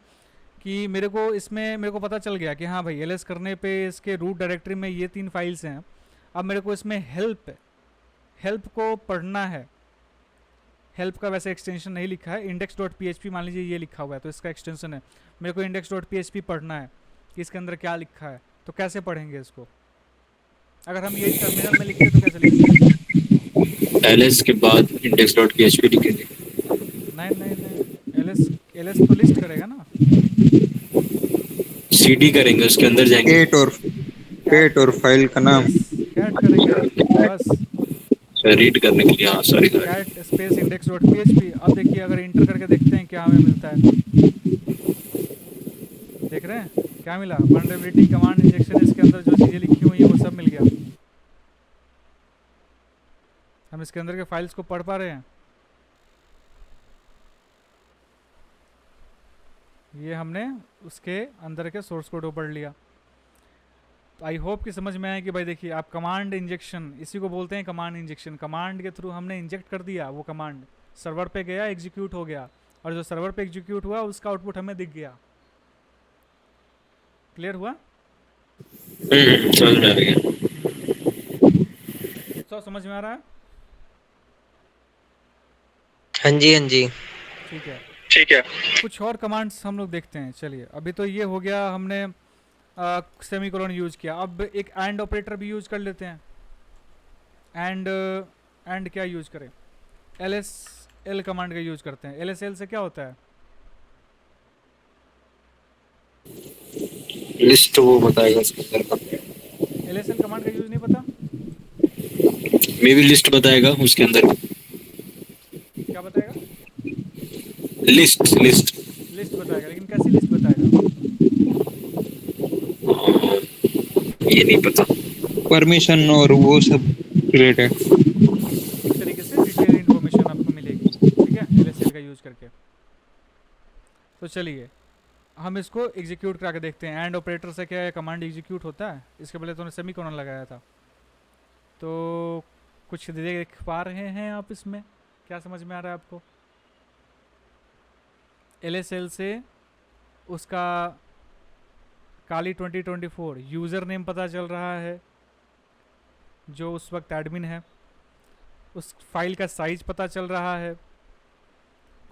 कि मेरे को पता चल गया कि हाँ भाई ls करने पे इसके रूट डायरेक्टरी में ये 3 फाइल्स हैं। अब मेरे को इसमें हेल्प को पढ़ना है। हेल्प का वैसे एक्सटेंशन नहीं लिखा है, index.php मान लीजिए ये लिखा हुआ है, तो इसका एक्सटेंशन है। मेरे को index.php पढ़ना है कि इसके अंदर क्या लिखा है, तो कैसे पढ़ेंगे इसको? अगर हम ये टर्मिनल में लिखते तो कैसे लिखेंगे? ls के बाद index.php लिखेंगे। नहीं, ls तो लिस्ट करेगा ना। cd करेंगे, उसके अंदर जाएंगे। पेट और फाइल का नाम कैट करेंगे बस, रीड करने के लिए। हाँ सॉरी। Cat space index.php। अब देखिए अगर इंटर करके देखते हैं क्या हमें मिलता है। देख रहे हैं क्या मिला? वल्नरेबिलिटी कमांड इंजेक्शन, इसके अंदर जो चीज़ें लिखी हुई हैं वो सब मिल गया। हम इसके अंदर के फाइल्स को पढ़ पा रहे हैं। ये हमने उसके अंदर के सोर्स कोड को पढ़ लिया। तो आई होप कि समझ में आए कि भाई देखिए, आप कमांड इंजेक्शन, इसी को बोलते हैं कमांड इंजेक्शन। कमांड के थ्रू हमने इंजेक्ट कर दिया, वो कमांड सर्वर पे गया, एग्जीक्यूट हो गया, और जो सर्वर पे एग्जीक्यूट हुआ उसका आउटपुट हमें दिख गया। क्लियर हुआ? समझ में आ गया। सब समझ में आ रहा है? हाँ जी हाँ जी। ठीक है। कुछ और कमांड्स हम लोग देखते हैं। चलिए, अभी तो ये हो गया, हमने सेमीकोलन यूज़ किया। अब एक एंड ऑपरेटर भी यूज़ कर लेते हैं। एंड क्या यूज़ करें? LSL कमांड का यूज़ करते हैं। LSL से क्या होता है? लिस्ट तो वो बताएगा उसके अंदर का। LSL कमांड का यूज़ नहीं पता? मे भी लिस्ट बताएगा उसके अंदर। क्या बताएगा? लिस्ट बताएगा, लेकिन कैसी लिस्ट बताएगा? ये नहीं पता। परमिशन और वो सब रिलेटेड इस तरीके से डिटेल इन्फॉर्मेशन आपको मिलेगी, ठीक है, LSL का यूज़ करके। तो चलिए हम इसको एग्जीक्यूट करा के देखते हैं। एंड ऑपरेटर से क्या है, कमांड एग्जीक्यूट होता है। इसके पहले तो सेमीकोलन लगाया था। तो कुछ देख पा रहे हैं आप इसमें? क्या समझ में आ रहा है आपको? LSL से उसका काली 2024 यूज़र नेम पता चल रहा है, जो उस वक्त एडमिन है। उस फाइल का साइज पता चल रहा है,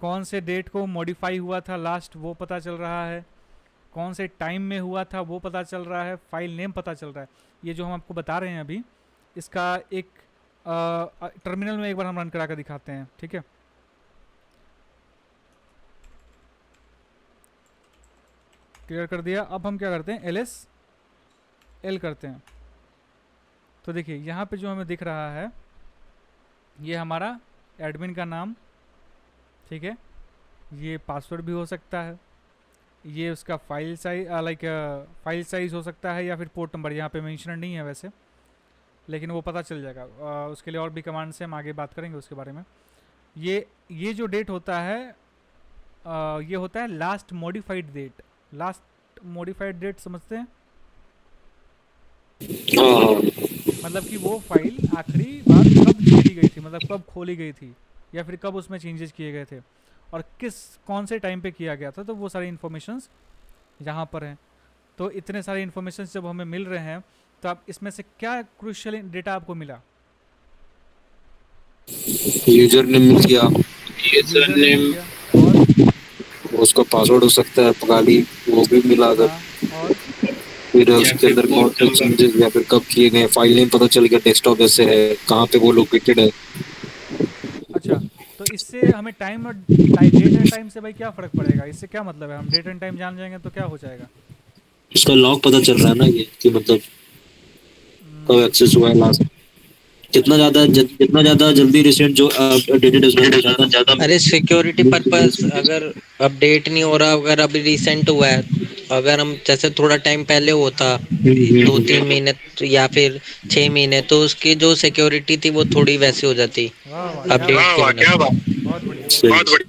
कौन से डेट को मॉडिफाई हुआ था लास्ट वो पता चल रहा है, कौन से टाइम में हुआ था वो पता चल रहा है, फाइल नेम पता चल रहा है। ये जो हम आपको बता रहे हैं अभी, इसका एक टर्मिनल में एक बार हम रन करा कर दिखाते हैं, ठीक है। क्लियर कर दिया। अब हम क्या करते हैं, ls करते हैं। तो देखिए यहाँ पे जो हमें दिख रहा है ये हमारा एडमिन का नाम, ठीक है। ये पासवर्ड भी हो सकता है, ये उसका फाइल साइज फाइल साइज हो सकता है, या फिर पोर्ट नंबर। यहाँ पे मेंशन नहीं है वैसे, लेकिन वो पता चल जाएगा। उसके लिए और भी कमांड से हम आगे बात करेंगे उसके बारे में। ये जो डेट होता है ये होता है last modified date. Last modified date समझते हैं? हाँ मतलब कि वो फाइल आखिरी बार कब चली गई थी, मतलब कब खोली गई थी, या फिर कब उसमें चेंजेस किए गए थे, और कौन से टाइम पे किया गया था। तो वो सारी इन्फॉर्मेशंस यहाँ पर हैं। तो इतने सारे इन्फॉर्मेशंस जब हमें मिल रहे हैं, तो आप इसमें से क्या क्रूशियल डेटा आपको मिला? यूजर ने मिल गया, यूजर मिल नेम, गया, और उसका पासवर्ड हो सकता है पगाली, वो भी मिला। अगर हाँ, और फिर या उसके फिर अंदर कौन पोर्ट से नंबर। चेंजेस या फिर कब किए गए, फाइल नेम पता चल गया, डेस्कटॉप ऐसे है, कहाँ पे वो लोकेटेड है। अच्छा, तो इससे हमें टाइम और डेट एंड टाइम से भाई क्या फ़र्क पड़ेगा? इससे क्या मतलब है? हम डेट एंड टाइम जान जाएंगे तो क्या हो जाएगा? उसका लॉग पता चल रहा है ना, ये कि मतलब कब एक्सेस हुआ है लास्ट। जितना ज्यादा जल्दी रिसेंट जो अपडेटेड है उसमें ज्यादा। अरे सिक्योरिटी पर्पस अगर अपडेट नहीं हो रहा, अगर अभी रिसेंट हुआ है, अगर हम जैसे थोड़ा टाइम पहले होता 2-3 महीने या फिर 6 महीने, तो उसकी जो सिक्योरिटी थी वो थोड़ी वैसी हो जाती वाह वाह, क्या अपडेट बात, की वजह से। बहुत बढ़िया। सही।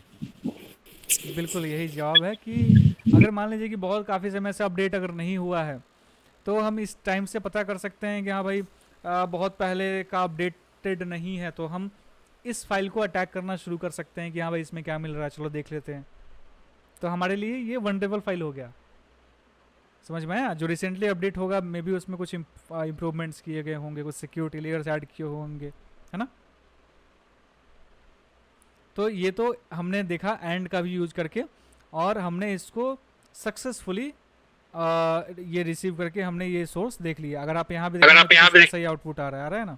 बिल्कुल यही जवाब है कि अगर मान लीजिए कि बहुत काफ़ी समय से अपडेट अगर नहीं हुआ है, तो हम इस टाइम से पता कर सकते हैं कि हाँ भाई बहुत पहले का अपडेटेड नहीं है, तो हम इस फाइल को अटैक करना शुरू कर सकते हैं कि हाँ भाई इसमें क्या मिल रहा है, चलो देख लेते हैं। तो हमारे लिए ये वनरेबल फाइल हो गया। समझ में आया? जो रिसेंटली अपडेट होगा मे बी उसमें कुछ इम्प्रूवमेंट्स किए गए होंगे, कुछ सिक्योरिटी लेयर्स ऐड किए होंगे, है ना। तो ये तो हमने देखा एंड का भी यूज करके, और हमने इसको सक्सेसफुली ये रिसीव करके हमने ये सोर्स देख लिया। अगर आप यहाँ पे देखेंगे तो सही आउटपुट आ रहा है ना।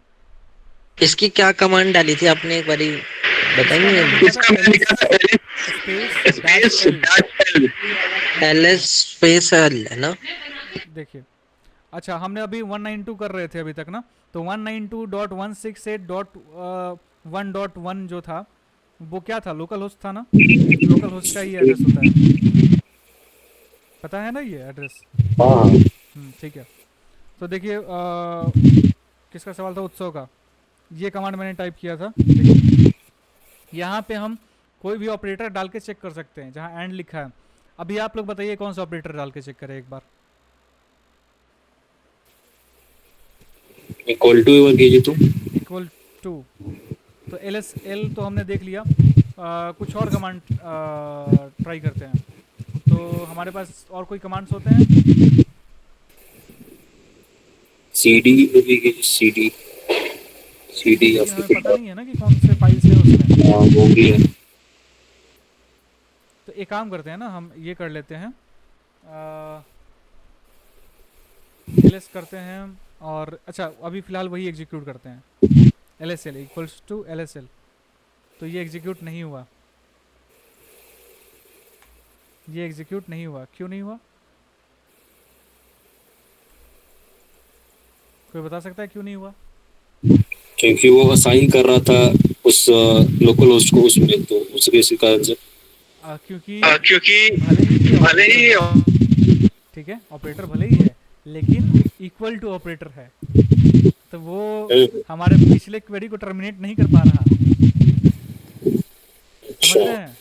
इसकी क्या कमांड डाली थी आपने, एक बारी बताएंगे? स्पेस ls स्पेस l है ना? देखिए, अच्छा हमने अभी 192 कर रहे थे अभी तक ना, तो 192.168.1.1 जो था वो क्या था? लोकल होस्ट था ना। लोकल होस्ट का ही एड्रेस होता है, पता है ना ये एड्रेस? ठीक है। तो देखिए किसका सवाल था? उत्सव का। ये कमांड मैंने टाइप किया था। देखिए यहाँ पे हम कोई भी ऑपरेटर डाल के चेक कर सकते हैं जहाँ एंड लिखा है। अभी आप लोग बताइए कौन सा ऑपरेटर डाल के चेक करें एक बार। इक्वल टू कीजिए तो इक्वल टू, तो एल तो हमने देख लिया। कुछ और कमांड ट्राई करते हैं। तो हमारे पास और कोई कमांड्स होते हैं? सीडी सीडी सीडी या हमें फिर पता नहीं है ना कि कौन से फाइल्स हैं उसमें। वो भी है। तो एक काम करते हैं ना, हम ये कर लेते हैं, ls करते हैं, और अच्छा अभी फ़िलहाल वही एग्जीक्यूट करते हैं, lsl इक्वल्स टू lsl। तो ये एग्जीक्यूट नहीं हुआ, ये एग्जीक्यूट नहीं हुआ। क्यों नहीं हुआ? कोई बता सकता है क्यों नहीं हुआ? क्योंकि वो असाइन कर रहा था उस लोकल होस्ट को उसमें, तो उसके कारण से। क्योंकि भले ही ठीक है, ऑपरेटर भले ही है, लेकिन इक्वल टू ऑपरेटर है, तो वो हमारे पिछले क्वेरी को टर्मिनेट नहीं कर पा रहा। समझ रहे हैं?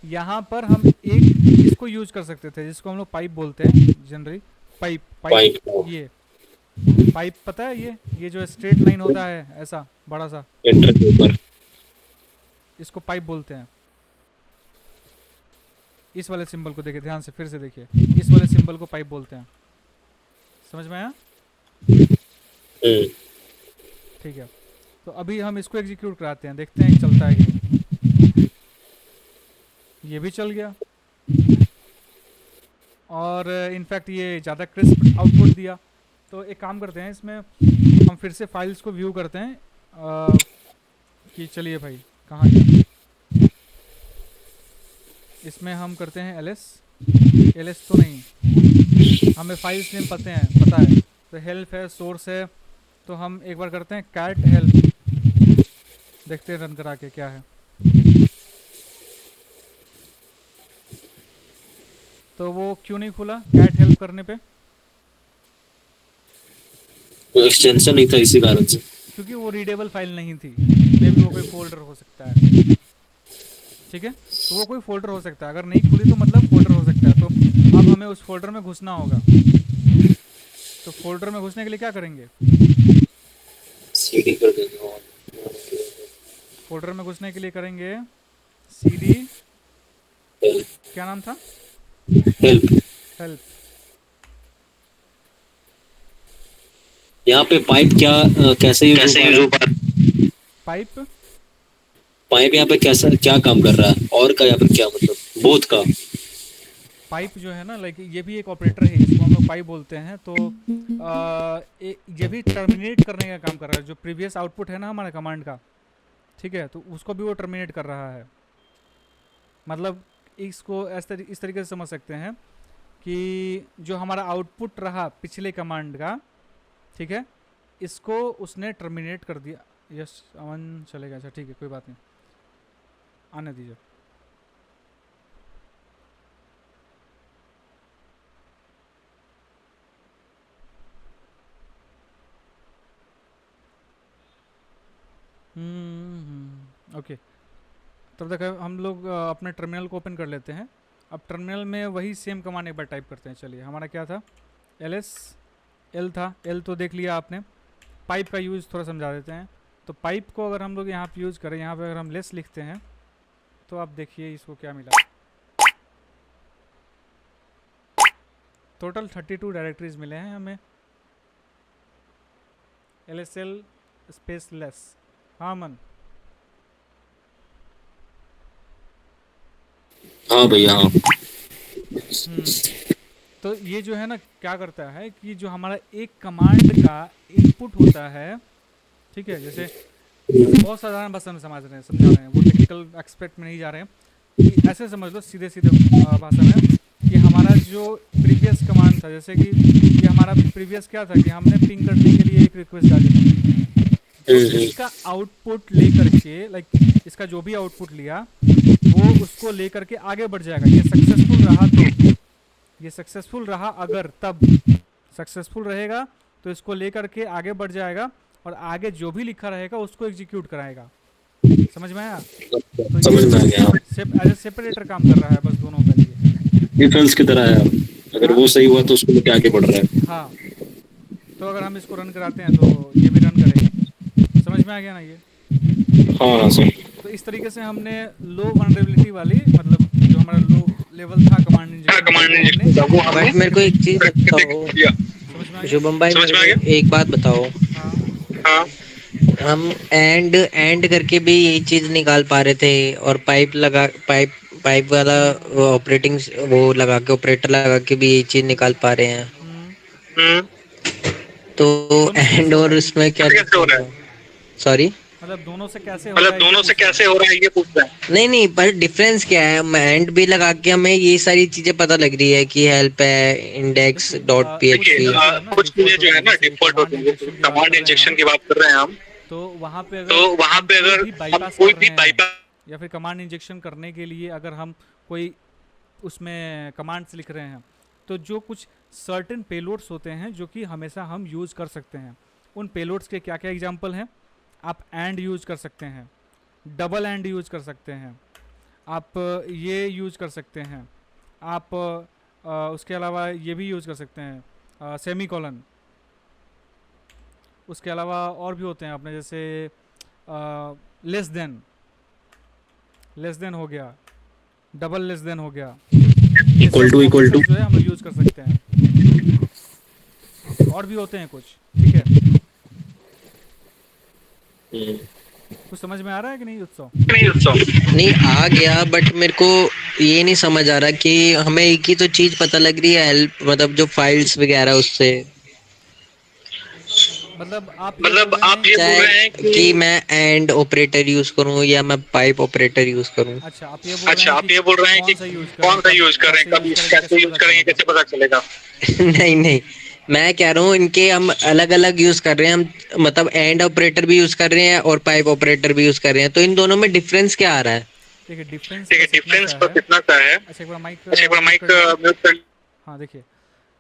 यहाँ पर हम एक इसको यूज कर सकते थे जिसको हम लोग पाइप बोलते हैं जनरली। पाइप ये पाइप पता है? ये जो स्ट्रेट लाइन होता है ऐसा बड़ा सा, एंटर के ऊपर इसको पाइप बोलते हैं। इस वाले सिंबल को देखिए ध्यान से, फिर से देखिए, इस वाले सिंबल को पाइप बोलते हैं। समझ में आया? ठीक है, तो अभी हम इसको एग्जीक्यूट कराते हैं, देखते हैं चलता है कि नहीं। ये भी चल गया, और इनफैक्ट ये ज़्यादा क्रिस्प आउटपुट दिया। तो एक काम करते हैं, इसमें हम हम फिर से फाइल्स को व्यू करते हैं कि चलिए भाई कहाँ गया। इसमें हम करते हैं एल एस तो नहीं, हमें फाइल्स नेम पता है, तो हेल्प है, सोर्स है, तो हम एक बार करते हैं कैट हेल्प, देखते हैं रन करा के क्या है। तो वो क्यों नहीं खुला कैट हेल्प करने पे? एक्सटेंशन नहीं था इसी कारण से। क्योंकि वो रीडेबल फाइल नहीं थी, मे भी वो कोई फोल्डर हो सकता है, ठीक है, तो वो कोई फोल्डर हो सकता है, अगर नहीं खुली तो मतलब फोल्डर हो सकता है। तो अब हमें उस फोल्डर में घुसना होगा, तो फोल्डर में घुसने के लिए क्या करेंगे? सीडी कर देंगे। फोल्डर में घुसने के लिए करेंगे cd, क्या नाम था? हेल्प। हेल्प। यहाँ पे पाइप क्या कैसे यूज हो पा रहा? पाइप पाइप यहाँ पे कैसा क्या काम कर रहा है, और का यहाँ पे क्या मतलब बोथ का? पाइप जो है ना, लाइक ये भी एक ऑपरेटर है, इसको हम लोग पाइप बोलते हैं। तो ये भी टर्मिनेट करने का काम कर रहा है, जो प्रीवियस आउटपुट है ना हमारे कमांड का, ठीक है, तो उसको भी वो टर्मिनेट कर रहा है। मतलब इसको इस तरीके से समझ सकते हैं कि जो हमारा आउटपुट रहा पिछले कमांड का, ठीक है, इसको उसने टर्मिनेट कर दिया। यस अमन चलेगा, अच्छा ठीक है, कोई बात नहीं, आने दीजिए। ओके, तब तक हम लोग अपने टर्मिनल को ओपन कर लेते हैं। अब टर्मिनल में वही सेम कमांड एक बार टाइप करते हैं। चलिए, हमारा क्या था? एल था, एल तो देख लिया आपने। पाइप का यूज़ थोड़ा समझा देते हैं। तो पाइप को अगर हम लोग यहाँ पे यूज़ करें, यहाँ पे अगर हम लेस लिखते हैं तो आप देखिए इसको क्या मिला। टोटल 32 डायरेक्टरीज मिले हैं हमें। LSL space less. हाँ मन, हाँ भैया हाँ। तो ये जो है ना क्या करता है कि जो हमारा एक कमांड का इनपुट होता है, ठीक है, जैसे बहुत साधारण भाषा में समझा रहे हैं, वो टेक्निकल एक्सपेक्ट में नहीं जा रहे हैं, कि ऐसे समझ लो सीधे भाषा में कि हमारा जो प्रीवियस कमांड था, जैसे कि ये हमारा प्रीवियस क्या था कि हमने पिंग करने के लिए एक रिक्वेस्ट डाली थी, तो इसका आउटपुट लेकर के, लाइक इसका जो भी आउटपुट लिया वो उसको लेकर के आगे बढ़ जाएगा। ये सक्सेसफुल रहा तो, ये सक्सेसफुल रहा अगर, तब सक्सेसफुल रहेगा तो इसको लेकर के आगे बढ़ जाएगा और आगे जो भी लिखा रहेगा उसको एग्जीक्यूट कराएगा। समझ में आया? तो समझ में आ गया। एज ए सेपरेटर काम कर रहा है बस दोनों के लिए। डिफरेंस की तरह है, अगर वो सही हुआ तो उसको लेके आगे बढ़ रहा है। हाँ, तो अगर हम इसको रन कराते हैं तो ये भी रन करेगा। समझ में आ गया ना ये? हाँ हाँ सर। तो इस तरीके से हमने लो वनरेबिलिटी वाली, मतलब जो हमारा लो लेवल था कमांड इंजेक्शन, बट मेरे को एक चीज बताओ शुभम भाई, एक बात बताओ, हम एंड करके भी यही चीज निकाल पा रहे थे, और पाइप वाला ऑपरेटिंग वो लगा के, ऑपरेटर लगा के भी यही चीज निकाल पा रहे हैं। तो एंड और उसमें क्या हो रहा है? सॉरी, मतलब दोनों से कैसे हो रहा है ये पूछ रहा है। नहीं, पर डिफरेंस क्या है? एंड भी लगा के हमें ये सारी चीजें पता लग रही है कि हेल्प है, इंडेक्स डॉट php, कुछ चीजें जो है ना डिफॉल्ट होती है, कमांड इंजेक्शन की बात कर रहे हैं हम। तो वहाँ पे अगर हम कोई भी बाईपास या फिर कमांड इंजेक्शन करने के लिए अगर हम कोई उसमें कमांड्स लिख रहे हैं, तो जो कुछ सर्टेन पेलोड्स होते हैं जो कि हमेशा हम यूज़ कर सकते हैं। उन पेलोड्स के क्या क्या एग्जांपल हैं? आप एंड यूज़ कर सकते हैं, डबल एंड यूज़ कर सकते हैं, आप ये यूज़ कर सकते हैं, आप उसके अलावा ये भी यूज़ कर सकते हैं सेमी कॉलन। उसके अलावा और भी होते हैं अपने, जैसे लेस देन हो गया, डबल लेस देन हो गया, इक्वल टू जो है हम लोग यूज़ कर सकते हैं। और भी होते हैं कुछ, ठीक है। कुछ समझ में आ रहा है कि नहीं उत्सव? नहीं आ गया, बट मेरे को ये नहीं समझ आ रहा कि हमें एक ही तो चीज पता लग रही है, हेल्प मतलब जो फाइल्स वगैरह उससे। मतलब आप ये बोल रहे हैं चाहे कि मैं एंड ऑपरेटर यूज करूं या मैं पाइप ऑपरेटर यूज करूं। अच्छा आप ये बोल रहे हैं कि कौन सा यूज़ करें, कब कैसे यूज़ करेंगे, कैसे पता चलेगा? नहीं नहीं, मैं कह रहा हूँ इनके हम अलग अलग यूज कर रहे हैं, हम मतलब एंड ऑपरेटर भी यूज कर रहे हैं और पाइप ऑपरेटर भी यूज कर रहे हैं, तो इन दोनों में डिफरेंस क्या आ रहा है? देखिए डिफरेंस बस इतना सा है। अच्छा एक बार माइक म्यूट कर लीजिए। हाँ देखिए,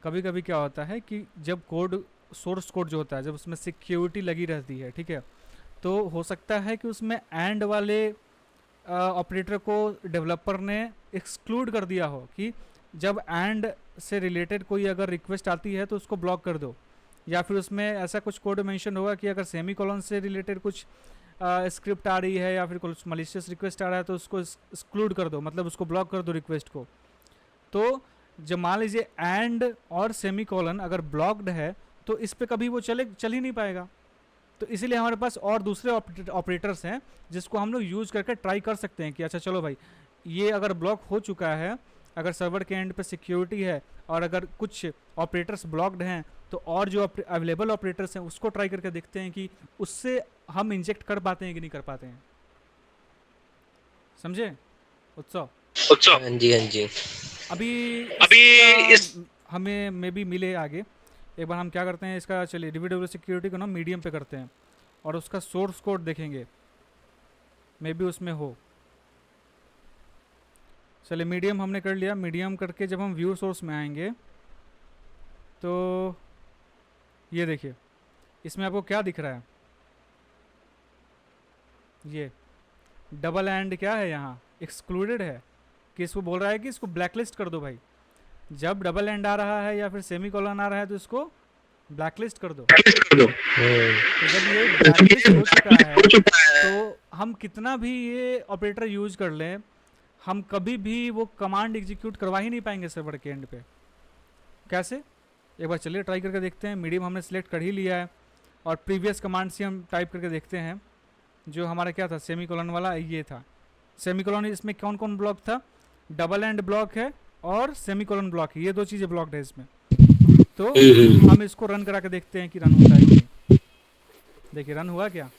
कभी कभी क्या होता है कि जब कोड, सोर्स कोड जो होता है, जब उसमें सिक्योरिटी लगी रहती है, ठीक है, तो हो सकता है कि उसमें एंड वाले ऑपरेटर को डेवलपर ने एक्सक्लूड कर दिया हो कि जब एंड से रिलेटेड कोई अगर रिक्वेस्ट आती है तो उसको ब्लॉक कर दो, या फिर उसमें ऐसा कुछ कोड मेंशन होगा कि अगर सेमी कॉलन से रिलेटेड कुछ स्क्रिप्ट आ रही है या फिर कुछ मलिशियस रिक्वेस्ट आ रहा है तो उसको एक्सक्लूड कर दो, मतलब उसको ब्लॉक कर दो रिक्वेस्ट को। तो जब मान लीजिए एंड और सेमी कॉलन अगर ब्लॉक्ड है तो इस पे कभी वो चल ही नहीं पाएगा। तो इसीलिए हमारे पास और दूसरे ऑपरेटर्स हैं जिसको हम लोग यूज़ करके ट्राई कर सकते हैं कि अच्छा चलो भाई, ये अगर ब्लॉक हो चुका है, अगर सर्वर के एंड पे सिक्योरिटी है और अगर कुछ ऑपरेटर्स ब्लॉक्ड हैं, तो और जो अवेलेबल ऑपरेटर्स हैं उसको ट्राई करके देखते हैं कि उससे हम इंजेक्ट कर पाते हैं कि नहीं कर पाते हैं। समझे उत्सव? हाँ जी हाँ जी। अभी इसका हमें मे बी मिले आगे। एक बार हम क्या करते हैं इसका, चलिए डीबीडब्ल्यू सिक्योरिटी को ना मीडियम पे करते हैं और उसका सोर्स कोड देखेंगे, मे बी उसमें हो। चलिए मीडियम हमने कर लिया। मीडियम करके जब हम व्यू सोर्स में आएंगे तो ये देखिए, इसमें आपको क्या दिख रहा है, ये डबल एंड क्या है यहाँ, एक्सक्लूडेड है, कि इसको बोल रहा है कि इसको ब्लैकलिस्ट कर दो भाई। जब डबल एंड आ रहा है या फिर सेमी कॉलन आ रहा है तो इसको ब्लैकलिस्ट कर दो। तो जब ये ब्लैकलिस्ट हो चुका है तो हम कितना भी ये ऑपरेटर यूज कर लें, हम कभी भी वो कमांड एग्जीक्यूट करवा ही नहीं पाएंगे सर्वर के एंड पे। कैसे, एक बार चलिए ट्राई करके देखते हैं। मीडियम हमने सेलेक्ट कर ही लिया है और प्रीवियस कमांड से हम टाइप करके देखते हैं। जो हमारा क्या था, सेमी कॉलन वाला ये था। सेमी कॉलन इसमें कौन कौन ब्लॉक था, डबल एंड ब्लॉक है और सेमी कॉलन ब्लॉक है, ये दो चीज़ें ब्लॉक्ड है इसमें। तो हम इसको रन करा के देखते हैं कि रन होता है कि नहीं। देखिए रन हुआ क्या,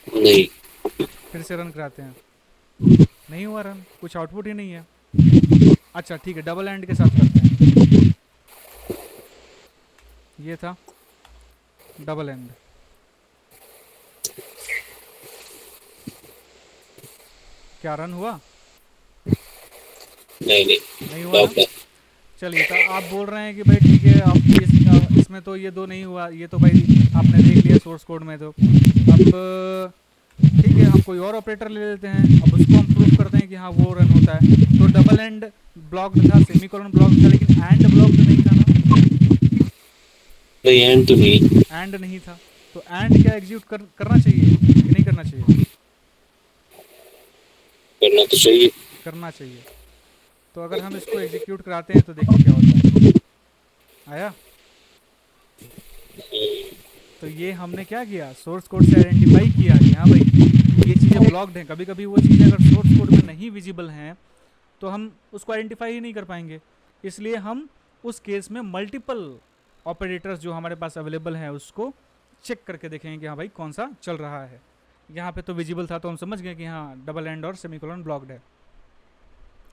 नहीं। फिर से रन कराते हैं, नहीं हुआ रन, कुछ आउटपुट ही नहीं है। अच्छा ठीक है, डबल एंड के साथ करते हैं। ये था डबल एंड, क्या रन हुआ? नहीं हुआ ना? चलिए, तो आप बोल रहे हैं कि भाई ठीक है, आप इसमें तो ये दो नहीं हुआ, ये तो भाई आपने देख लिया सोर्स कोड में। तो अब ठीक है, हम कोई और ऑपरेटर ले लेते हैं, अब उसको हम प्रूफ करते हैं कि हाँ वो रन होता है। तो डबल एंड ब्लॉक्ड था, सेमी कॉलन ब्लॉक्ड था, लेकिन एंड ब्लॉक्ड नहीं था ना। नहीं एंड तो नहीं, एंड नहीं था, तो एंड क्या एग्जीक्यूट करना चाहिए कि नहीं करना चाहिए? करना तो चाहिए। करना चाहिए। तो अगर हम इसको एग्जीक्यूट कराते हैं तो देखिए क्या होता है, आया। तो ये हमने क्या किया, सोर्स कोड से आइडेंटिफाई किया कि हाँ भाई ये चीज़ें ब्लॉक्ड हैं। कभी कभी वो चीज़ें अगर सोर्स कोड में नहीं विजिबल हैं तो हम उसको आइडेंटिफाई ही नहीं कर पाएंगे। इसलिए हम उस केस में मल्टीपल ऑपरेटर्स जो हमारे पास अवेलेबल हैं उसको चेक करके देखेंगे कि हाँ भाई कौन सा चल रहा है। यहाँ पे तो विजिबल था तो हम समझ गए कि हाँ डबल एंड और सेमीकोलन ब्लॉक्ड है।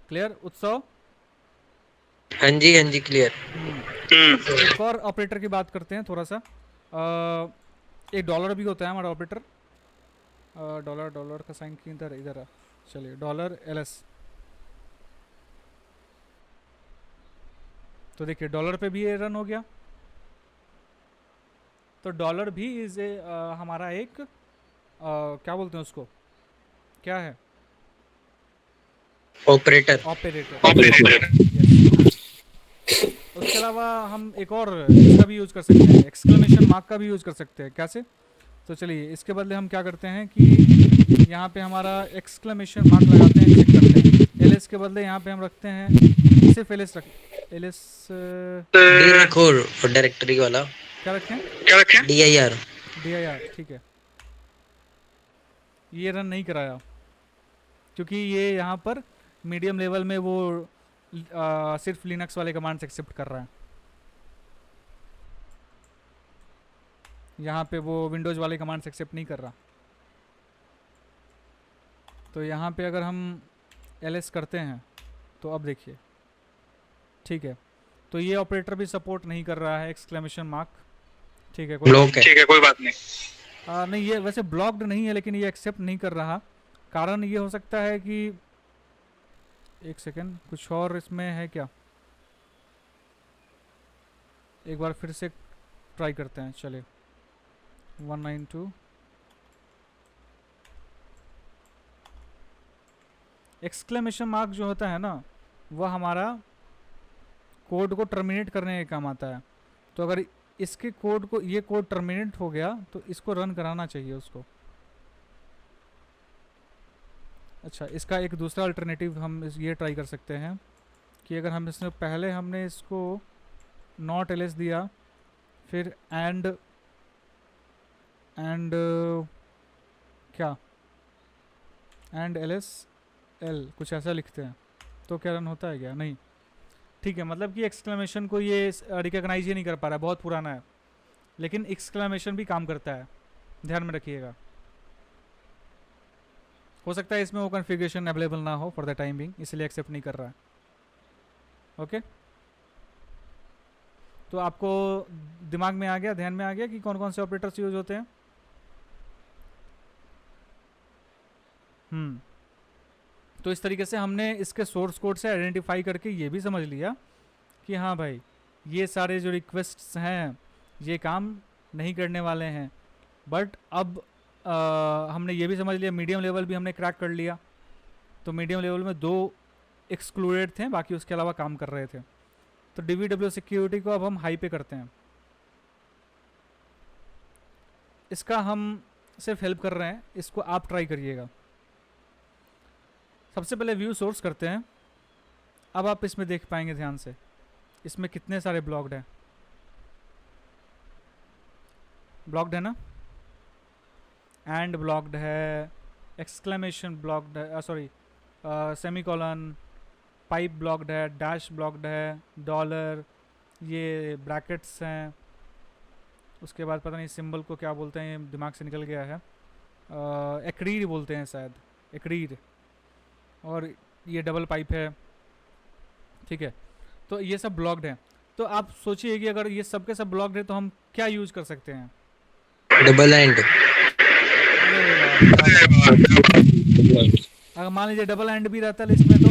क्लियर उत्सव? हाँ जी क्लियर। एक और ऑपरेटर की बात करते हैं थोड़ा सा। एक डॉलर भी होता है हमारा ऑपरेटर। डॉलर का साइन की इधर चलिए, डॉलर LS। तो देखिए डॉलर पे भी ये रन हो गया। तो डॉलर भी इज ए हमारा एक क्या बोलते हैं उसको, क्या है, ऑपरेटर। उसके अलावा हम एक और इसका भी यूज़ कर सकते हैं, एक्सक्लेमेशन मार्क का भी यूज़ कर सकते हैं। कैसे? तो चलिए इसके बदले हम क्या करते हैं कि यहाँ पे हमारा एक्सक्लेमेशन मार्क लगाते हैं, चेक करते हैं। LS के बदले यहाँ पे हम रखते हैं सिर्फ LS रखो डायरेक्टरी वाला। क्या रखें? DIR। ठीक है, ये रन नहीं कराया क्योंकि ये यहाँ पर मीडियम लेवल में वो सिर्फ लिनक्स वाले कमांड्स एक्सेप्ट कर रहा है। यहाँ पे वो विंडोज़ वाले कमांड्स एक्सेप्ट नहीं कर रहा। तो यहाँ पे अगर हम ls करते हैं तो अब देखिए, ठीक है, तो ये ऑपरेटर भी सपोर्ट नहीं कर रहा है एक्सक्लेमेशन मार्क। ठीक है, ब्लॉक है। ठीक है, कोई बात नहीं। नहीं, ये वैसे ब्लॉक्ड नहीं है, लेकिन ये एक्सेप्ट नहीं कर रहा। कारण ये हो सकता है कि, एक सेकेंड, कुछ और इसमें है क्या, एक बार फिर से ट्राई करते हैं। चलिए 192 एक्सक्लेमेशन मार्क जो होता है ना, वह हमारा कोड को टर्मिनेट करने के काम आता है। तो अगर इसके कोड को, ये कोड टर्मिनेट हो गया तो इसको रन कराना चाहिए उसको। अच्छा, इसका एक दूसरा अल्टरनेटिव हम ये ट्राई कर सकते हैं कि अगर हम इसमें पहले हमने इसको नॉट एल दिया, फिर एंड क्या, एंड एल कुछ ऐसा लिखते हैं, तो क्या रन होता है क्या? नहीं। ठीक है, मतलब कि एक्सक्लेमेशन को ये रिकॉग्नाइज ही नहीं कर पा रहा है, बहुत पुराना है, लेकिन एक्सक्लेमेशन भी काम करता है, ध्यान में रखिएगा। हो सकता है इसमें वो कॉन्फ़िगरेशन अवेलेबल ना हो फॉर द टाइम बिंग, इसलिए एक्सेप्ट नहीं कर रहा है। ओके, तो आपको दिमाग में आ गया, ध्यान में आ गया कि कौन कौन से ऑपरेटर्स यूज होते हैं। तो इस तरीके से हमने इसके सोर्स कोड से आइडेंटिफाई करके ये भी समझ लिया कि हाँ भाई, ये सारे जो रिक्वेस्ट्स हैं ये काम नहीं करने वाले हैं। बट अब हमने ये भी समझ लिया, मीडियम लेवल भी हमने क्रैक कर लिया। तो मीडियम लेवल में 2 एक्सक्लूडेड थे, बाकी उसके अलावा काम कर रहे थे। तो DVW सिक्योरिटी को अब हम हाई पे करते हैं। इसका हम सिर्फ हेल्प कर रहे हैं, इसको आप ट्राई करिएगा। सबसे पहले व्यू सोर्स करते हैं। अब आप इसमें देख पाएंगे ध्यान से, इसमें कितने सारे ब्लॉक्ड हैं। ब्लॉक्ड है ना, एंड ब्लॉक्ड है, एक्सक्लेमेशन ब्लॉक्ड है, सॉरी सेमीकोलन, पाइप ब्लॉक्ड है, डैश ब्लॉक्ड है, डॉलर, ये ब्रैकेट्स हैं। उसके बाद पता नहीं सिंबल को क्या बोलते हैं, ये दिमाग से निकल गया है, एक्रीड बोलते हैं शायद, एक्रीड। और ये डबल पाइप है। ठीक है, तो ये सब ब्लॉक्ड है। तो आप सोचिए कि अगर ये सब के सब ब्लॉक्ड है तो हम क्या यूज कर सकते हैं? Double and. अगर मान लीजिए डबल एंड भी रहता लिस्ट में, तो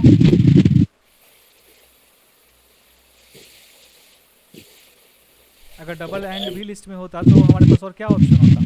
अगर डबल एंड भी लिस्ट में होता तो हमारे पास और क्या ऑप्शन होता?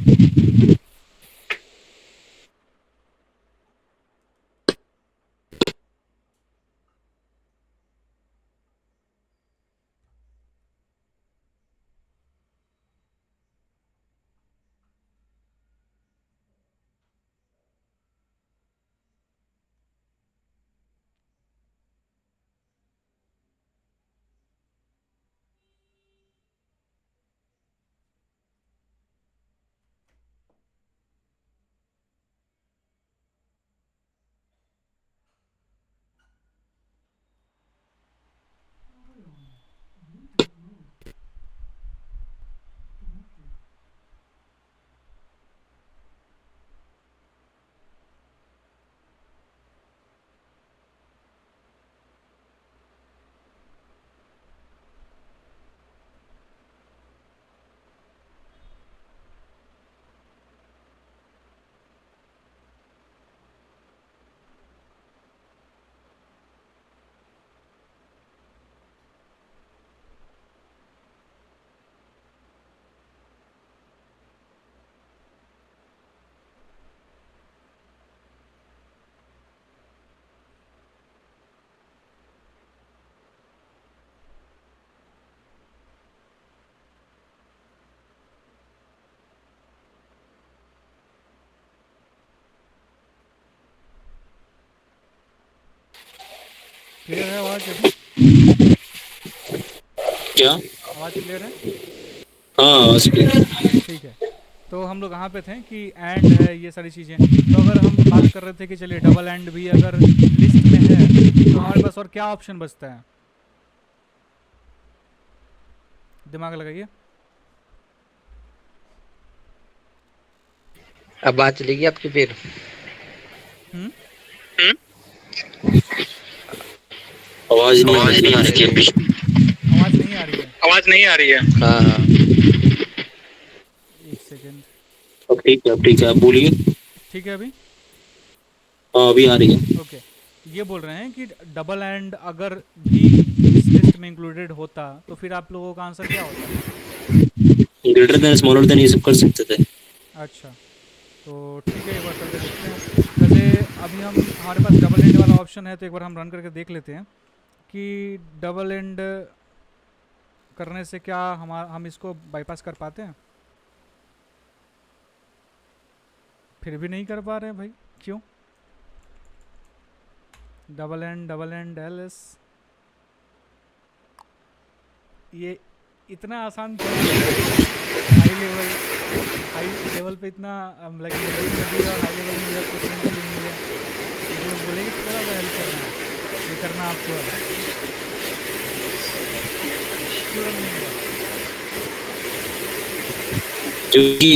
क्लियर है आवाज अभी? क्या? आवाज क्लियर है? हाँ, ठीक है, तो हम लोग कहाँ पे थे कि एंड है, ये सारी चीज़ें। तो अगर हम बात कर रहे थे कि चलिए डबल एंड भी अगर लिस्ट में है तो हमारे पास और क्या ऑप्शन बचता है? दिमाग लगाइए। अब बात चलेगी आपकी फिर। हम्म। आवाज नहीं आ रही आवाज है नहीं आ आपकी। रही है। आवाज़ नहीं आ रही है। आवाज नहीं आ रही है। हाँ हाँ। एक सेकेंड। अब ठीक है, अब ठीक है, आप बोलिए। ठीक है अभी। हाँ अभी आ रही है। ओके। ये बोल रहे हैं कि डबल एंड अगर भी इस लिस्ट में इंक्लूडेड होता तो फिर आप लोगों का आंसर क्या होता? ग्रेटर देन स्मॉलर देन ये सब कर सकते थे। अच्छा, तो ठीक है, एक बार करके देखते हैं। वैसे अभी हम हमारे पास डबल एंड वाला ऑप्शन है, तो एक बार हम रन करके देख लेते हैं कि डबल एंड करने से क्या हम इसको बाईपास कर पाते हैं। फिर भी नहीं कर पा रहे हैं भाई, क्यों? डबल एंड एल एस, ये इतना आसान क्यों है? हाई लेवल पे इतना लाइक मीडियम में भी और हाई लेवल में भी आपको तुरंत ही मिल गया। ये लोग बोलेंगे थोड़ा सा हेल्प करना है, ये करना आपको है, तुरंत नहीं मिला। क्योंकि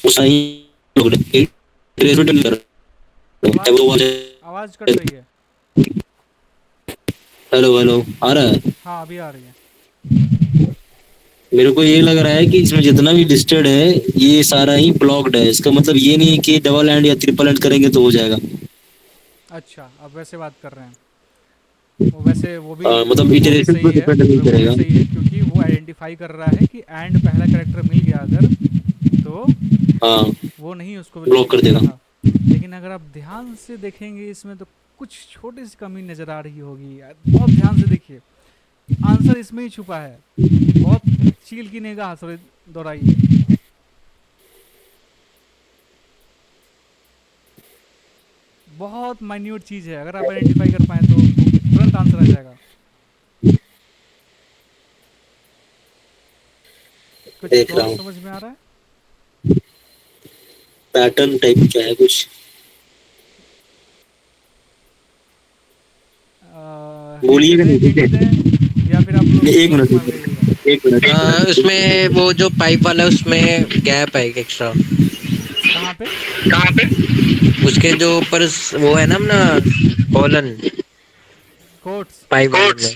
सही लोग हैं, ट्रेसमेंट कर रहे हैं वो वाले। आवाज़ कट रही है। हेलो हेलो, आ रहा है? हाँ अभी आ रही है। मेरे को ये लग रहा है कि इसमें जितना भी लिस्टेड है ये सारा ही ब्लॉक्ड है। इसका मतलब ये नहीं है कि डबल एंड या ट्रिपल एंड करेंगे तो हो जाएगा। अच्छा, अब वैसे बात कर रहे हैं। वो वैसे मतलब वो भी इटरेशन सही पर है, डिपेंड नहीं वो भी करेगा। सही है, क्योंकि वो आइडेंटिफाई कर रहा है कि एंड पहला करेक्टर मिल गया अगर, तो हाँ, वो नहीं उसको ब्लॉक कर लिखता देगा। था। लेकिन अगर आप ध्यान से देखेंगे इसमें तो कुछ छोटी सी कमी नज़र आ रही होगी। बहुत ध्यान से देखिए, आंसर इसमें ही छुपा है। बहुत चील की निगाह से दोहराइए। बहुत माइन्यूट चीज़ है, अगर आप आइडेंटिफाई कर पाए तो तुरंत आंसर आ जाएगा। कुछ देख रहा और हूँ, समझ में आ रहा है? पैटर्न टाइप क्या है कुछ। हिंट बोलिएगा दें, नहीं, ठीक हिंट है? दें या फिर आप लोग एक तुरंत मिनट, मान लीजिएगा? एक मिनट। उसमें वो जो पाइप वाला है उसमें गैप है एक एक्स्ट्रा। कहाँ पे? कहाँ पे? उसके जो ऊपर वो है ना अपना कॉलन, कोट्स? पाइप वाले कोट्स? में।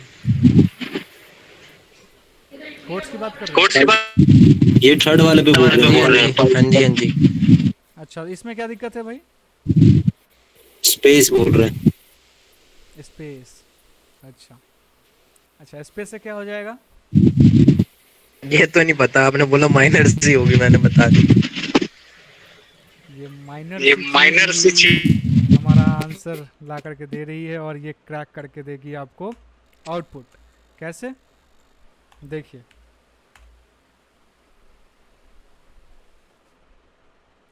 कोट्स की बात कर रहे हैं? कोट्स की बात ये थर्ड वाले पे बोल हाँ रहे जी हैं। हाँ जी हाँ जी हाँ जी। अच्छा, इसमें क्या दिक्कत है भाई? स्पेस बोल रहे हैं। स्पेस? अच्छा अच्छा, स्पेस से क्या हो जाएगा? ये तो नहीं पता, आपने बोला माइनर सी होगी, मैंने बता दी। ये माइनर ये सी चीज़ माइनर सी ही चीज। हमारा आंसर ला करके दे रही है, और ये क्रैक करके देगी आपको आउटपुट। कैसे? देखिए,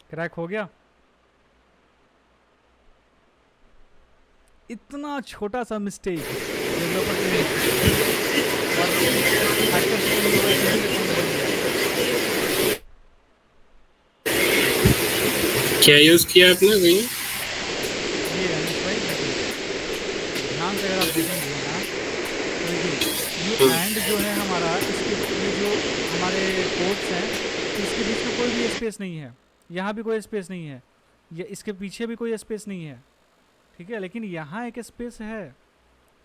क्रैक हो गया। इतना छोटा सा मिस्टेक डेवलपर के लिए, और hackers के लिए वो एक easy account बन गया। क्या यूज किया आपने भैया? ये अनिश भाई देखिए, ध्यान से अगर आप देखेंगे ना, तो देखिए ये एंड जो है हमारा, इसके ये जो हमारे कोड्स हैं, इसके बीच में कोई भी स्पेस नहीं है, यहाँ भी कोई स्पेस नहीं है, ये इसके पीछे भी कोई स्पेस नहीं है, ठीक है। लेकिन यहाँ एक स्पेस है,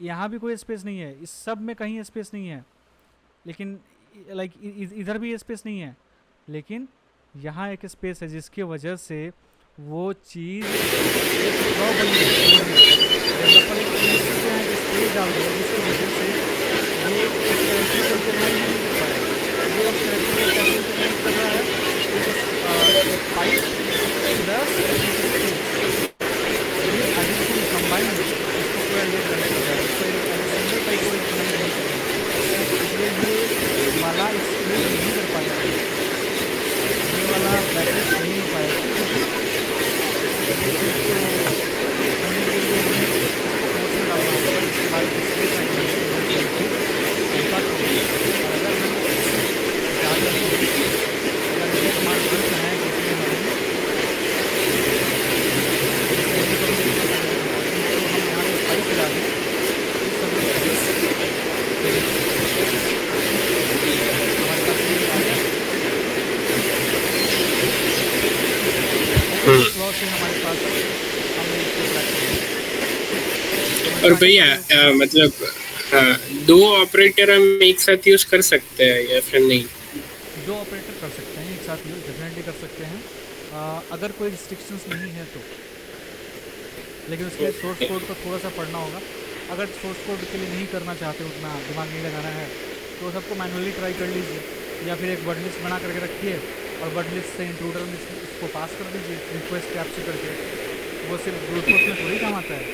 यहाँ भी कोई स्पेस नहीं है, इस सब में कहीं स्पेस नहीं है। लेकिन लाइक इधर भी स्पेस नहीं है, लेकिन यहाँ एक स्पेस है, जिसके वजह से वो चीज़ एक फ्लॉ बनी है कोड में। डेवलपर एक स्पेस डाल दिया, जिसकी वजह से ये उस कैरेक्टर को इंटरलाइन नहीं कर पाया। ये उस कैरेक्टर को कैसे इंटरलाइन कर रहा है? एक पाइप प्लस स्पेस, ये एडिशन कंबाइन इसको पूरा ये करने कर रहा है, इसको एक सिंगल पाइप को इंटरलाइन नहीं कर रहा है, इसलिए ये वाला एक्सप्लेन नहीं कर पाया, ये वाला बैकअप नहीं हो पाएगा। ये चीज़ को करने के लिए हमें कोड में डालना होगा, इसके बाद स्पेस आएगी, ऐसा करेंगे। और अगर हम ज़्यादा अगर ये कमांड रन कराएँ, तो इसमें हमें इस फ्लॉ से हमारे पास हमने इसको क्रैक कर लिया। और सारी भैया चीज़ें मतलब हाँ, 2 ऑपरेटर हम एक साथ यूज कर सकते हैं या फिर नहीं? 2 ऑपरेटर कर सकते हैं एक साथ यूज, डेफिनेटली कर सकते हैं अगर कोई रिस्ट्रिक्शंस नहीं है तो। लेकिन उसके लिए सोर्स कोड को थोड़ा सा पढ़ना होगा। अगर सोर्स कोड के लिए नहीं करना चाहते, उतना दिमाग नहीं लगाना है, तो सबको मैनुअली ट्राई कर लीजिए, या फिर एक वर्ड लिस्ट बना करके रखिए और वर्ड लिस्ट से इंट्रूडर में इसको पास कर दीजिए रिक्वेस्ट कैप्चर करके। वो सिर्फ ब्रूट फोर्स में थोड़ी काम आता है।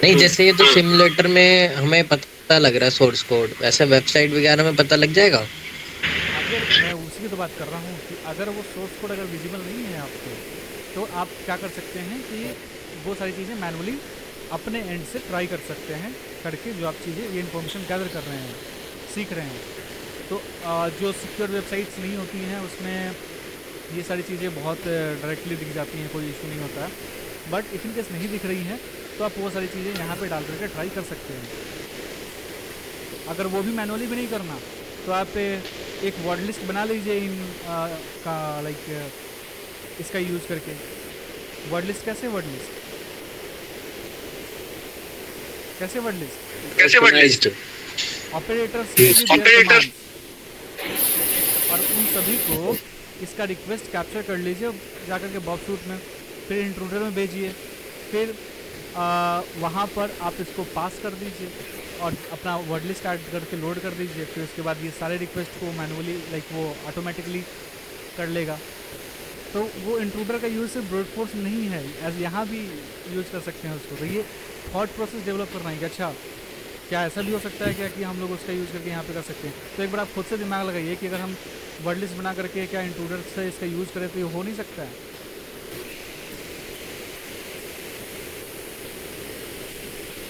नहीं, जैसे ये तो सिमुलेटर में हमें पता लग रहा है सोर्स कोड, वैसे वेबसाइट वगैरह में पता लग जाएगा? अगर मैं उसी की तो बात कर रहा हूँ कि अगर वो सोर्स कोड अगर विजिबल नहीं है आपको, तो आप क्या कर सकते हैं कि वो सारी चीज़ें मैनुअली अपने एंड से ट्राई कर सकते हैं करके, जो आप चीज़ें ये इन्फॉर्मेशन गैदर कर रहे हैं, सीख रहे हैं। तो जो सिक्योर वेबसाइट्स नहीं होती हैं उसमें ये सारी चीज़ें बहुत डायरेक्टली दिख जाती हैं, कोई इशू नहीं होता है। बट इफ इन केस नहीं दिख रही हैं तो आप वो सारी चीज़ें यहाँ पे डाल करके ट्राई कर सकते हैं। अगर वो भी मैनुअली भी नहीं करना तो आप एक वर्ड लिस्ट बना लीजिए इन का लाइक इसका यूज़ करके। वर्ड लिस्ट कैसे, वर्ड लिस्ट कैसे, वर्ड लिस्ट ऑर्गेनाइज्ड ऑपरेटर्स और उन सभी को इसका रिक्वेस्ट कैप्चर कर लीजिए जाकर के बॉब शूट में, फिर इंट्रूडर में भेजिए, फिर वहाँ पर आप इसको पास कर दीजिए और अपना वर्ड लिस्ट ऐड करके लोड कर दीजिए। फिर उसके बाद ये सारे रिक्वेस्ट को मैनुअली लाइक वो ऑटोमेटिकली कर लेगा। तो वो इंट्रूडर का यूज़ सिर्फ ब्रूट फोर्स नहीं है, एज यहाँ भी यूज़ कर सकते हैं उसको। तो ये थॉट प्रोसेस डेवलप करना है कि अच्छा क्या ऐसा भी हो सकता है क्या कि हम लोग उसका यूज़ करके यहाँ पे कर सकते हैं। तो एक बार आप खुद से दिमाग लगाइए कि अगर हम वर्ड लिस्ट बना करके क्या इंट्रूडर से इसका यूज़ करें तो ये हो नहीं सकता है।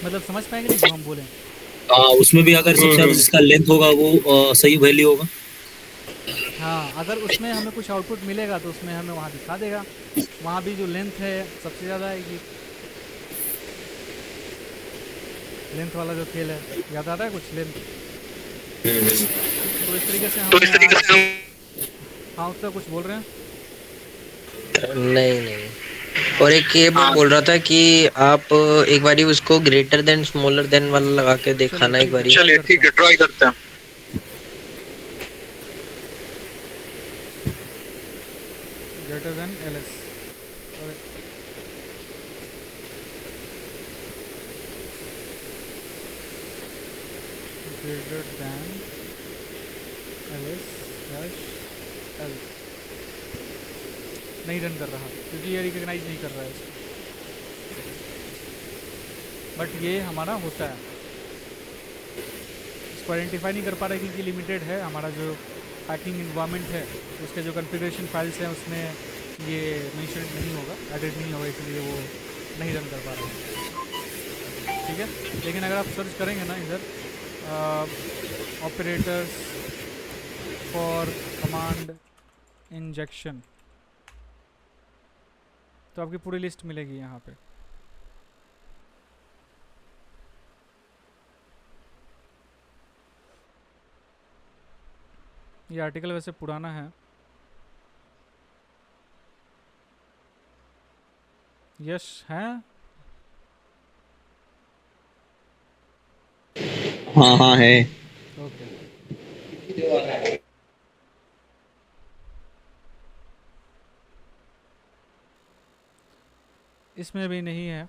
मतलब समझ पाएंगे नहीं जो हम बोलें। उसमें भी अगर सबसे ज्यादा जिसका लेंथ होगा वो सही वैल्यू होगा। हाँ, अगर उसमें हमें कुछ आउटपुट मिलेगा तो उसमें हमें वहाँ दिखा देगा, वहाँ भी जो लेंथ है सबसे ज़्यादा आएगी। लेंथ वाला जो खेल है, याद आता है कुछ लेंथ? तो इस तरीके से हम हाँ उसका कुछ बोल रहे हैं। नहीं नहीं, और एक ये मैं बोल रहा था कि आप एक बारी उसको ग्रेटर देन स्मॉलर देन वाला लगा के दिखाना एक बारी। चलिए ठीक है, ट्राई करते हैं। Greater than LS greater than LS dash L नहीं रन कर रहा क्योंकि ये रिकॉग्नाइज नहीं कर रहा है इसको। बट ये हमारा होता है, इसको आइडेंटिफाई नहीं कर पा रहा क्योंकि लिमिटेड है हमारा जो पैकिंग इन्वायरमेंट है, उसके जो कॉन्फ़िगरेशन फाइल्स हैं उसमें ये मेंशन नहीं होगा, एडिट नहीं होगा, इसलिए वो नहीं रन कर पा रहा है। ठीक है, लेकिन अगर आप सर्च करेंगे ना इधर ऑपरेटर्स फॉर कमांड इंजेक्शन तो आपकी पूरी लिस्ट मिलेगी यहाँ पे। ये आर्टिकल वैसे पुराना है। यश है? हाँ हाँ है। ओके इसमें भी नहीं है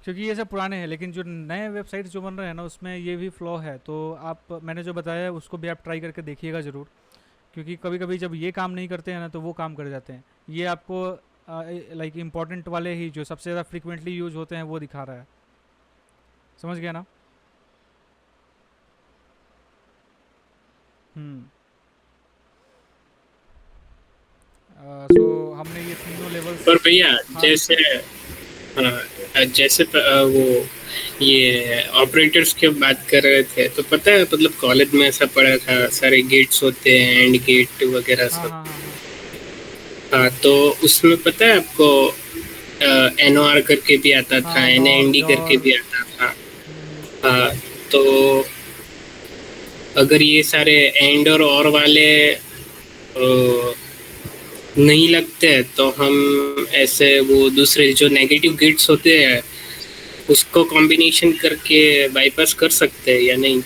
क्योंकि ये सब पुराने हैं, लेकिन जो नए वेबसाइट्स जो बन रहे हैं ना उसमें ये भी फ्लॉ है। तो आप मैंने जो बताया है उसको भी आप ट्राई करके देखिएगा ज़रूर, क्योंकि कभी कभी जब ये काम नहीं करते हैं ना तो वो काम कर जाते हैं। ये आपको लाइक इम्पोर्टेंट वाले ही जो सबसे ज़्यादा फ्रीक्वेंटली यूज होते हैं वो दिखा रहा है, समझ गया ना? सो हमने ये तीनों लेवल्स। पर भैया जैसे जैसे वो ये ऑपरेटर्स की बात कर रहे थे, तो पता है मतलब कॉलेज में ऐसा पढ़ा था, सारे गेट्स होते हैं, एंड गेट वगैरह सब। हाँ, तो उसमें पता है आपको NOR करके भी आता था, NAND करके भी आता था। हाँ, तो अगर ये सारे एंड और वाले नहीं लगते हैं तो हम ऐसे वो दूसरे जो नेगेटिव गेट्स होते हैं उसको कॉम्बिनेशन करके बाईपास कर सकते हैं या नहीं?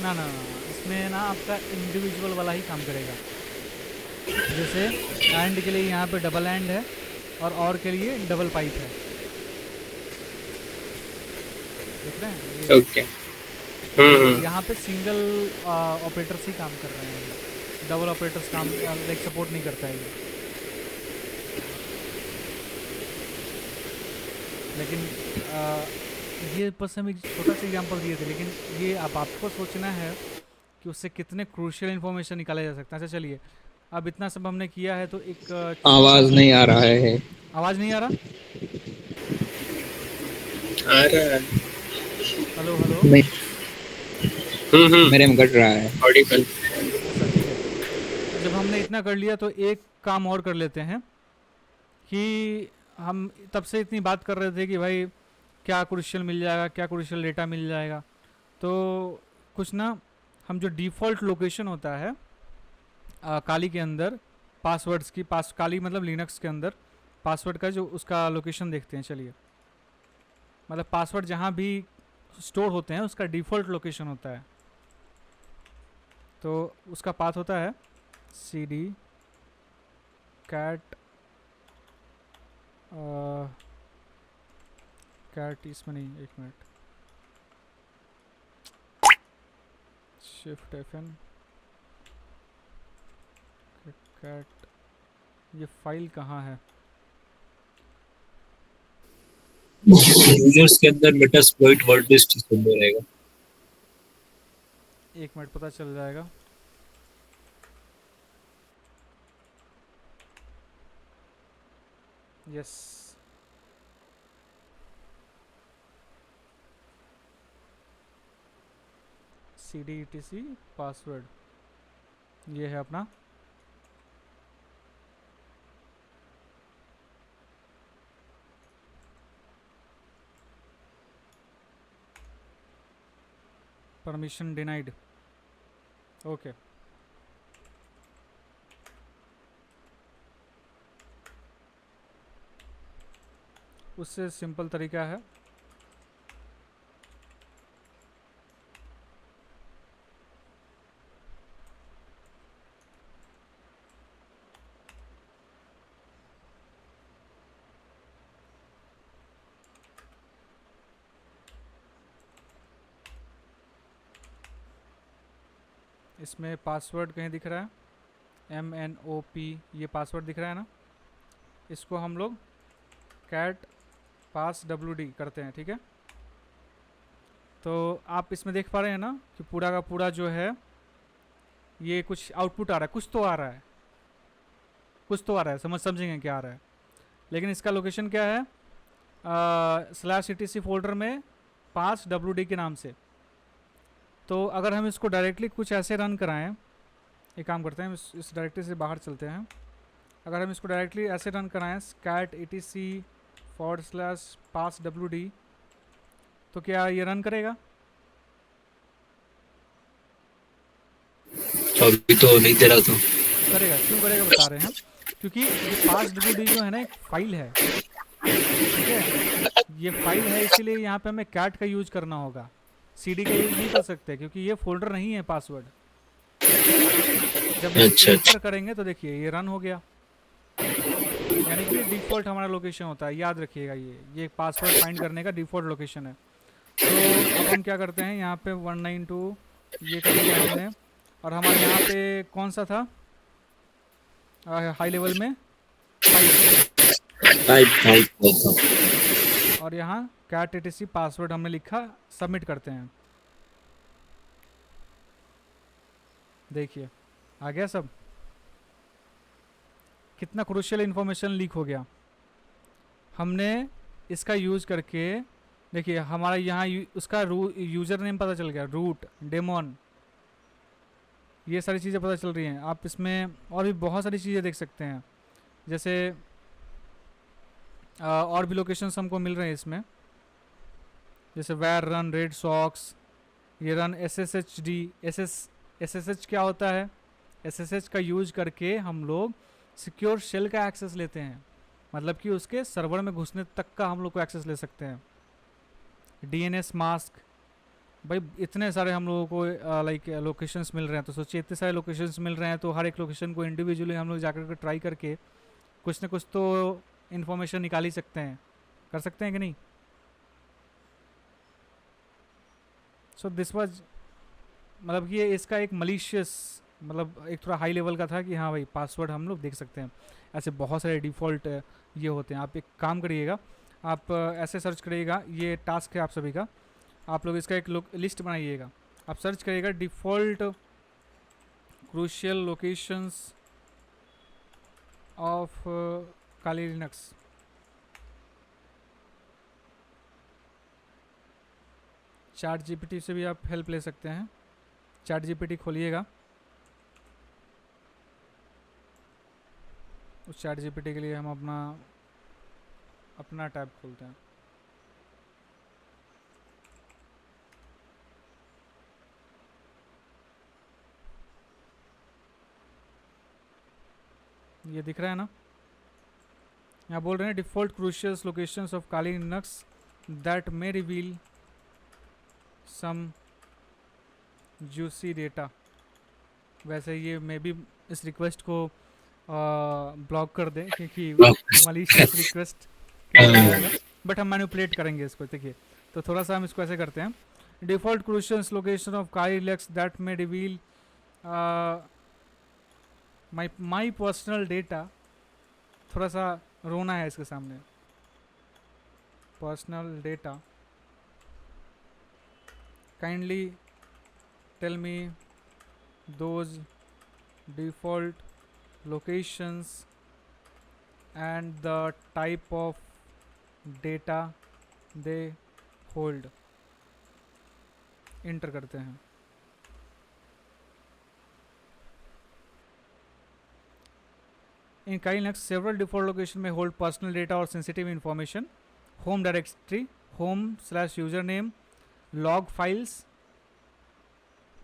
ना ना ना, इसमें ना आपका इंडिविजुअल वाला ही काम करेगा। जैसे एंड के लिए यहाँ पे डबल एंड है और के लिए डबल पाइप है, देख रहे हैं ये। ओके। हम्म। यहाँ पे सिंगल ऑपरेटर्स ही काम कर रहे हैं, डबल ऑपरेटर्स काम लाइक सपोर्ट नहीं करता है ये। लेकिन ये बस हम एक छोटा सा एग्जांपल दिए थे, लेकिन ये अब आपको सोचना है कि उससे कितने क्रूशियल इन्फॉर्मेशन निकाला जा सकता है। अच्छा चलिए, अब इतना सब हमने किया है तो एक छोटा आवाज सा, नहीं आ रहा है। आवाज़ नहीं आ रहा? आ रहा है। Hello hello. नहीं, हम्म। मेरे में घट रहा है। ऑडिबल। अच्छा ठीक है, तो जब हमने इतना कर लिया तो एक काम और कर लेते हैं कि हम तब से इतनी बात कर रहे थे कि भाई क्या क्रूशियल मिल जाएगा, क्या क्रूशियल डेटा मिल जाएगा। तो कुछ ना, हम जो डिफ़ॉल्ट लोकेशन होता है काली के अंदर पासवर्ड्स की, काली मतलब लिनक्स के अंदर पासवर्ड का जो उसका लोकेशन देखते हैं। चलिए, मतलब पासवर्ड जहाँ भी स्टोर होते हैं उसका डिफ़ॉल्ट लोकेशन होता है। तो उसका पाथ होता है cd cat कैट, इसमें नहीं, एक मिनट, शिफ्ट FN कैट। ये फाइल कहाँ है? यूजर्स के अंदर मेटास्प्लॉइट वर्ड लिस्ट सुंदर रहेगा। एक मिनट, पता चल जाएगा। यस, cd etc पासवर्ड ये है अपना। Permission denied, okay. उससे सिंपल तरीका है, इसमें पासवर्ड कहीं दिख रहा है MNOP, ये पासवर्ड दिख रहा है ना, इसको हम लोग कैट पास WD करते हैं, ठीक है। तो आप इसमें देख पा रहे हैं ना कि पूरा का पूरा जो है ये कुछ आउटपुट आ रहा है, कुछ तो आ रहा है, कुछ तो आ रहा है, समझेंगे क्या आ रहा है। लेकिन इसका लोकेशन क्या है? /etc फोल्डर में पास WD के नाम से। तो अगर हम इसको डायरेक्टली कुछ ऐसे रन कराएं, एक काम करते हैं, इस डायरेक्टरी से बाहर चलते हैं। अगर हम इसको डायरेक्टली ऐसे रन कराएं cat etc/pass WD, तो क्या ये रन करेगा? अभी तो नहीं दे रहा था। करेगा, क्यों करेगा बता रहे हैं। क्योंकि ये पास WD जो है ना एक फाइल है, ठीक है। ये फाइल है, इसीलिए यहाँ पे हमें कैट का यूज करना होगा, CD का यूज नहीं कर सकते क्योंकि ये फोल्डर नहीं है पासवर्ड। जब अच्छा एंटर करेंगे तो देखिए ये रन हो गया, यानी कि डिफ़ॉल्ट हमारा लोकेशन होता है, याद रखिएगा। ये पासवर्ड फाइंड करने का डिफ़ॉल्ट लोकेशन है। तो अब हम क्या करते हैं, यहाँ पे 192 ये कर लिया हमने, और हमारे यहाँ पे कौन सा था हाई लेवल में 5, और यहाँ कैट etc पासवर्ड हमने लिखा, सबमिट करते हैं। देखिए आ गया सब, कितना क्रूशियल इन्फॉर्मेशन लीक हो गया हमने इसका यूज़ करके। देखिए हमारा यहाँ उसका यूज़र नेम पता चल गया, रूट डेमोन, ये सारी चीज़ें पता चल रही हैं। आप इसमें और भी बहुत सारी चीज़ें देख सकते हैं, जैसे और भी लोकेशंस हमको मिल रहे हैं इसमें, जैसे वैर रन रेड सॉक्स, ये रन SSHD। SSH क्या होता है? SSH का यूज करके हम लोग सिक्योर शेल का एक्सेस लेते हैं, मतलब कि उसके सर्वर में घुसने तक का हम लोग को एक्सेस ले सकते हैं। डीएनएस मास्क, भाई इतने सारे हम लोगों को लाइक लोकेशंस मिल रहे हैं, तो सोचिए इतने सारे लोकेशंस मिल रहे हैं, तो हर एक लोकेशन को इंडिविजुअली हम लोग जाकर के ट्राई करके कुछ ना कुछ तो इन्फॉर्मेशन निकाल ही सकते हैं, कर सकते हैं कि नहीं। सो दिस वाज, मतलब ये इसका एक मलिशियस, मतलब एक थोड़ा हाई लेवल का था कि हाँ भाई पासवर्ड हम लोग देख सकते हैं। ऐसे बहुत सारे डिफ़ॉल्ट ये होते हैं। आप एक काम करिएगा, आप ऐसे सर्च करिएगा, ये टास्क है आप सभी का, आप लोग इसका एक लिस्ट बनाइएगा। आप सर्च करिएगा default crucial locations of Kali Linux. Chat GPT से भी आप हेल्प ले सकते हैं। चैट जीपीटी खोलिएगा, उस चैट जीपीटी के लिए हम अपना टैब खोलते हैं। ये दिख रहा है ना, यहाँ बोल रहे हैं default crucial locations of Kali Linux that may reveal some juicy data. वैसे ये मे भी इस रिक्वेस्ट को ब्लॉक कर दें, क्योंकि मलिशियस रिक्वेस्ट जाएगा, बट हम मैनिपुलेट करेंगे इसको। देखिए, तो थोड़ा सा हम इसको ऐसे करते हैं, default crucial location of Kali Linux that may reveal my personal data. थोड़ा सा रोना है इसके सामने, personal data, kindly tell me those default locations and the type of data they hold। Enter करते हैं। In Kali Linux, several default location may hold personal data or sensitive information. Home directory, home/username, log files,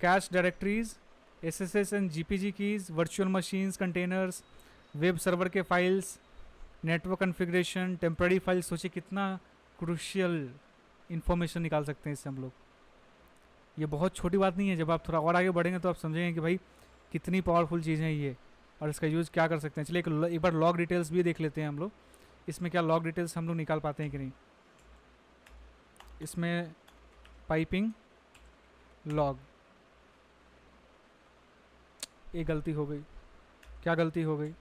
cache directories, SSH and GPG keys, virtual machines, containers, web server के files, network configuration, temporary files. सोचिए कितना crucial information निकाल सकते हैं इससे हम लोग। ये बहुत छोटी बात नहीं है, जब आप थोड़ा और आगे बढ़ेंगे तो आप समझेंगे कि भाई कितनी पावरफुल चीज़ें हैं ये, और इसका यूज़ क्या कर सकते हैं। चलिए एक बार लॉग डिटेल्स भी देख लेते हैं हम लोग, इसमें क्या लॉग डिटेल्स हम लोग निकाल पाते हैं कि नहीं। इसमें पाइपिंग लॉग, ये गलती हो गई। क्या गलती हो गई?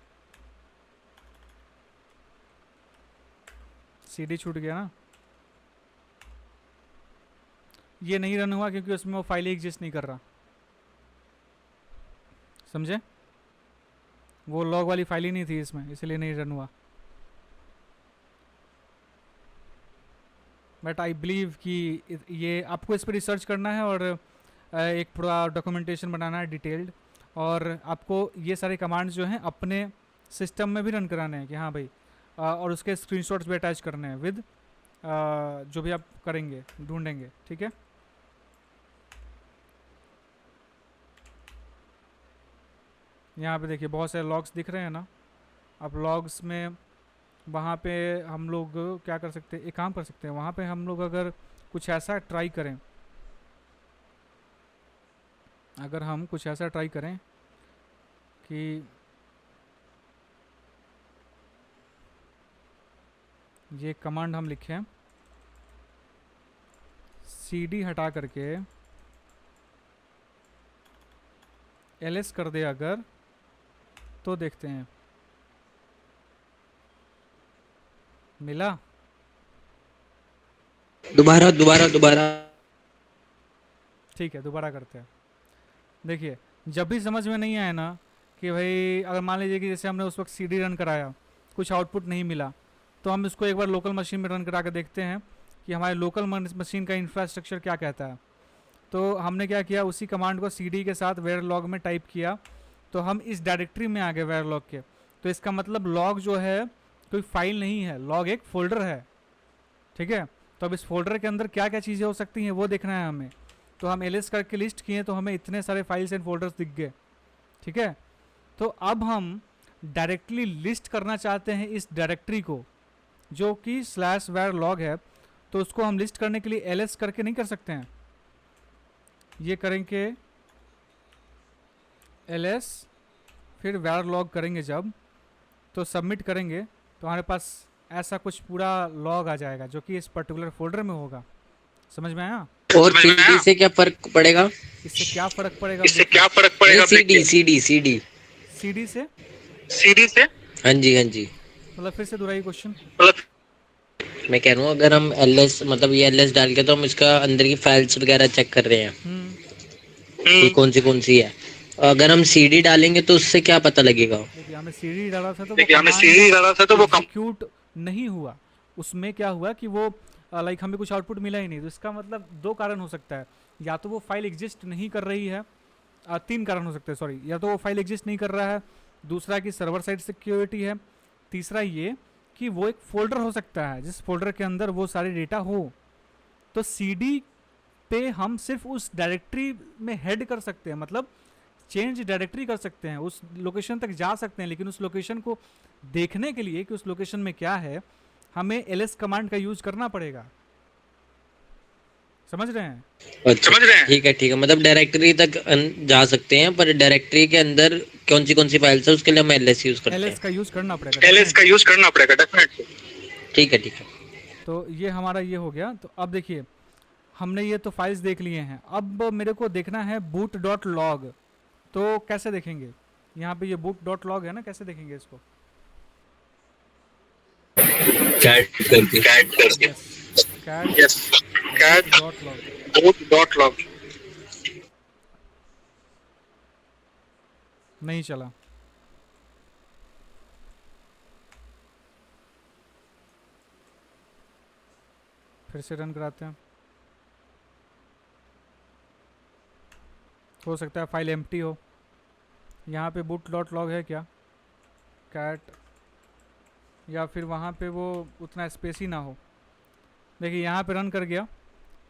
सीडी छूट गया ना, ये नहीं रन हुआ क्योंकि उसमें वो फाइल एग्जिस्ट नहीं कर रहा, समझे? वो लॉग वाली फाइल ही नहीं थी इसमें, इसलिए नहीं रन हुआ। बट आई बिलीव कि ये आपको इस पर रिसर्च करना है और एक पूरा डॉक्यूमेंटेशन बनाना है डिटेल्ड, और आपको ये सारे कमांड्स जो हैं अपने सिस्टम में भी रन कराने हैं कि हाँ भाई, और उसके स्क्रीनशॉट्स भी अटैच करने हैं विद जो भी आप करेंगे, ढूंढेंगे, ठीक है। यहाँ पे देखिए बहुत सारे लॉग्स दिख रहे हैं ना। अब लॉग्स में वहाँ पे हम लोग क्या कर सकते हैं, एक काम कर सकते हैं, वहाँ पे हम लोग अगर कुछ ऐसा ट्राई करें, अगर हम कुछ ऐसा ट्राई करें कि ये कमांड हम लिखें, सीडी हटा करके एलएस कर दे अगर, तो देखते हैं मिला। दोबारा ठीक है, दोबारा करते हैं। देखिए, जब भी समझ में नहीं आया ना कि भाई, अगर मान लीजिए कि जैसे हमने उस वक्त सीडी रन कराया, कुछ आउटपुट नहीं मिला, तो हम इसको एक बार लोकल मशीन में रन करा के देखते हैं कि हमारे लोकल मशीन का इंफ्रास्ट्रक्चर क्या कहता है। तो हमने क्या किया, उसी कमांड को सीडी के साथ वेरलॉग में टाइप किया, तो हम इस डायरेक्टरी में आ गए वेरलॉग के। तो इसका मतलब लॉग जो है कोई फाइल नहीं है, लॉग एक फोल्डर है, ठीक है। तो अब इस फोल्डर के अंदर क्या क्या चीज़ें हो सकती हैं वो देखना है हमें। तो हम एलएस करके लिस्ट किए तो हमें इतने सारे फाइल्स एंड फोल्डर्स दिख गए, ठीक है। तो अब हम डायरेक्टली लिस्ट करना चाहते हैं इस डायरेक्टरी को जो कि /var log है, तो उसको हम लिस्ट करने के लिए ls करके नहीं कर सकते हैं। ये करेंगे ls, फिर var log करेंगे जब, तो सबमिट करेंगे तो हमारे पास ऐसा कुछ पूरा लॉग आ जाएगा जो कि इस पर्टिकुलर फोल्डर में होगा। समझ में आया? और सीडी से क्या फर्क पड़ेगा? इससे क्या फ़र्क पड़ेगा? सीडी सीडी सीडी सीडी से हाँ जी हाँ जी। मतलब फिर से दोहराइए क्वेश्चन। मैं कह रहा हूँ अगर हम ls मतलब ये ls डाल के तो हम इसका अंदर की फाइल्स वगैरह चेक कर रहे हैं कि कौन सी है। अगर हम सीडी डालेंगे तो उससे क्या पता लगेगा? देखिए हमने सीडी डाला था तो वो एग्जीक्यूट नहीं हुआ। उसमें क्या हुआ कि वो लाइक हमें कुछ आउटपुट मिला ही नहीं। तो इसका मतलब दो कारण हो सकता है, या तो वो फाइल एग्जिस्ट नहीं कर रही है, तीन कारण हो सकते हैं सॉरी। या तो वो फाइल एग्जिस्ट नहीं कर रहा है, दूसरा कि सर्वर साइड सिक्योरिटी है, तीसरा ये कि वो एक फोल्डर हो सकता है जिस फोल्डर के अंदर वो सारे डेटा हो। तो सीडी पे हम सिर्फ उस डायरेक्टरी में हेड कर सकते हैं, मतलब चेंज डायरेक्टरी कर सकते हैं, उस लोकेशन तक जा सकते हैं, लेकिन उस लोकेशन को देखने के लिए कि उस लोकेशन में क्या है हमें ls कमांड का यूज करना पड़ेगा। समझ रहे हैं? अच्छा ठीक है मतलब डायरेक्टरी तक जा सकते हैं, पर डायरेक्टरी के अंदर कौन सी फाइल्स है उसके लिए हम ls यूज करते हैं। ls का यूज करना पड़ेगा डेफिनेटली। ठीक है। तो ये हमारा ये हो गया। तो अब देखिए हमने ये तो फाइल्स देख लिए हैं, अब मेरे को देखना है boot.log। तो कैसे देखेंगे? यहाँ पे ये boot.log है ना, कैसे देखेंगे इसको? कैट करके boot.log नहीं चला। फिर से रन कराते हैं। हो सकता है फाइल एम्प्टी हो। यहाँ पे boot.log है क्या? कैट, या फिर वहाँ पे वो उतना स्पेस ही ना हो। देखिए यहाँ पे रन कर गया,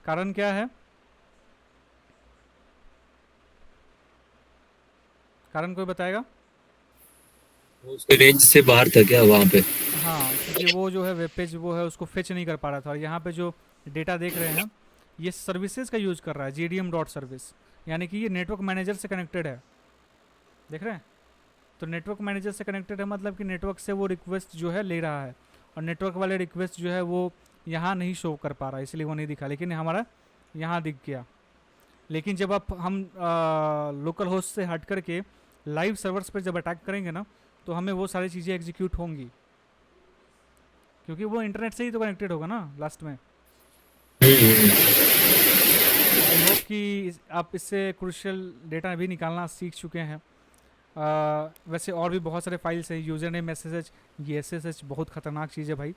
कारण क्या है? कारण कोई बताएगा? उसके रेंज से बाहर था क्या वहाँ पे? हाँ, क्योंकि वो जो है वेब पेज वो है उसको फेच नहीं कर पा रहा था। और यहाँ पे जो डेटा देख रहे हैं ये सर्विसेज का यूज़ कर रहा है, gdm.service, यानी कि ये नेटवर्क मैनेजर से कनेक्टेड है। देख रहे हैं? तो नेटवर्क मैनेजर से कनेक्टेड है मतलब कि नेटवर्क से वो रिक्वेस्ट जो है ले रहा है, और नेटवर्क वाले रिक्वेस्ट जो है वो यहाँ नहीं शो कर पा रहा है, इसलिए वो नहीं दिखा, लेकिन हमारा यहाँ दिख गया। लेकिन जब हम लोकल होस्ट से हट करके लाइव सर्वर्स पर जब अटैक करेंगे ना, तो हमें वो सारी चीज़ें एग्जीक्यूट होंगी, क्योंकि वो इंटरनेट से ही तो कनेक्टेड होगा ना लास्ट में। आई होप कि आप इससे क्रूशियल डेटा भी निकालना सीख चुके हैं। वैसे और भी बहुत सारे फाइल्स हैं, यूज़र नेम SSH, ये SSH बहुत ख़तरनाक चीज़ है भाई।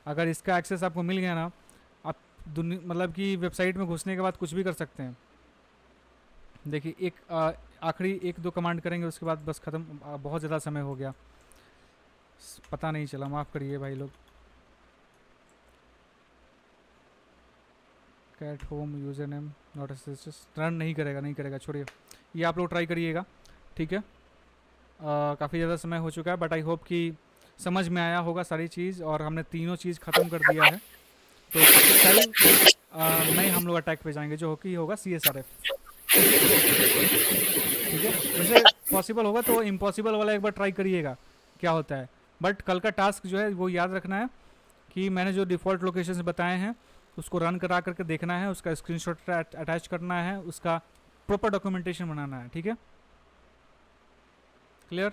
अगर इसका एक्सेस आपको मिल गया ना, आप मतलब कि वेबसाइट में घुसने के बाद कुछ भी कर सकते हैं। देखिए एक आखिरी 1-2 कमांड करेंगे उसके बाद बस ख़त्म। बहुत ज़्यादा समय हो गया, पता नहीं चला, माफ़ करिए भाई लोग। Cat home user name not SSH run नहीं करेगा, छोड़िए। ये आप लोग ट्राई करिएगा, ठीक है? काफ़ी ज़्यादा समय हो चुका है, बट आई होप कि समझ में आया होगा सारी चीज़, और हमने तीनों चीज़ ख़त्म कर दिया है। तो कल नए हम लोग अटैक पे जाएंगे जो होगा CSRF, ठीक है? वैसे पॉसिबल होगा तो इम्पॉसिबल वाला एक बार ट्राई करिएगा क्या होता है। बट कल का टास्क जो है वो याद रखना है कि मैंने जो डिफ़ॉल्ट लोकेशन बताए हैं उसको रन करा करके देखना है, उसका स्क्रीनशॉट अटैच करना है, उसका प्रॉपर डॉक्यूमेंटेशन बनाना है, ठीक है? क्लियर?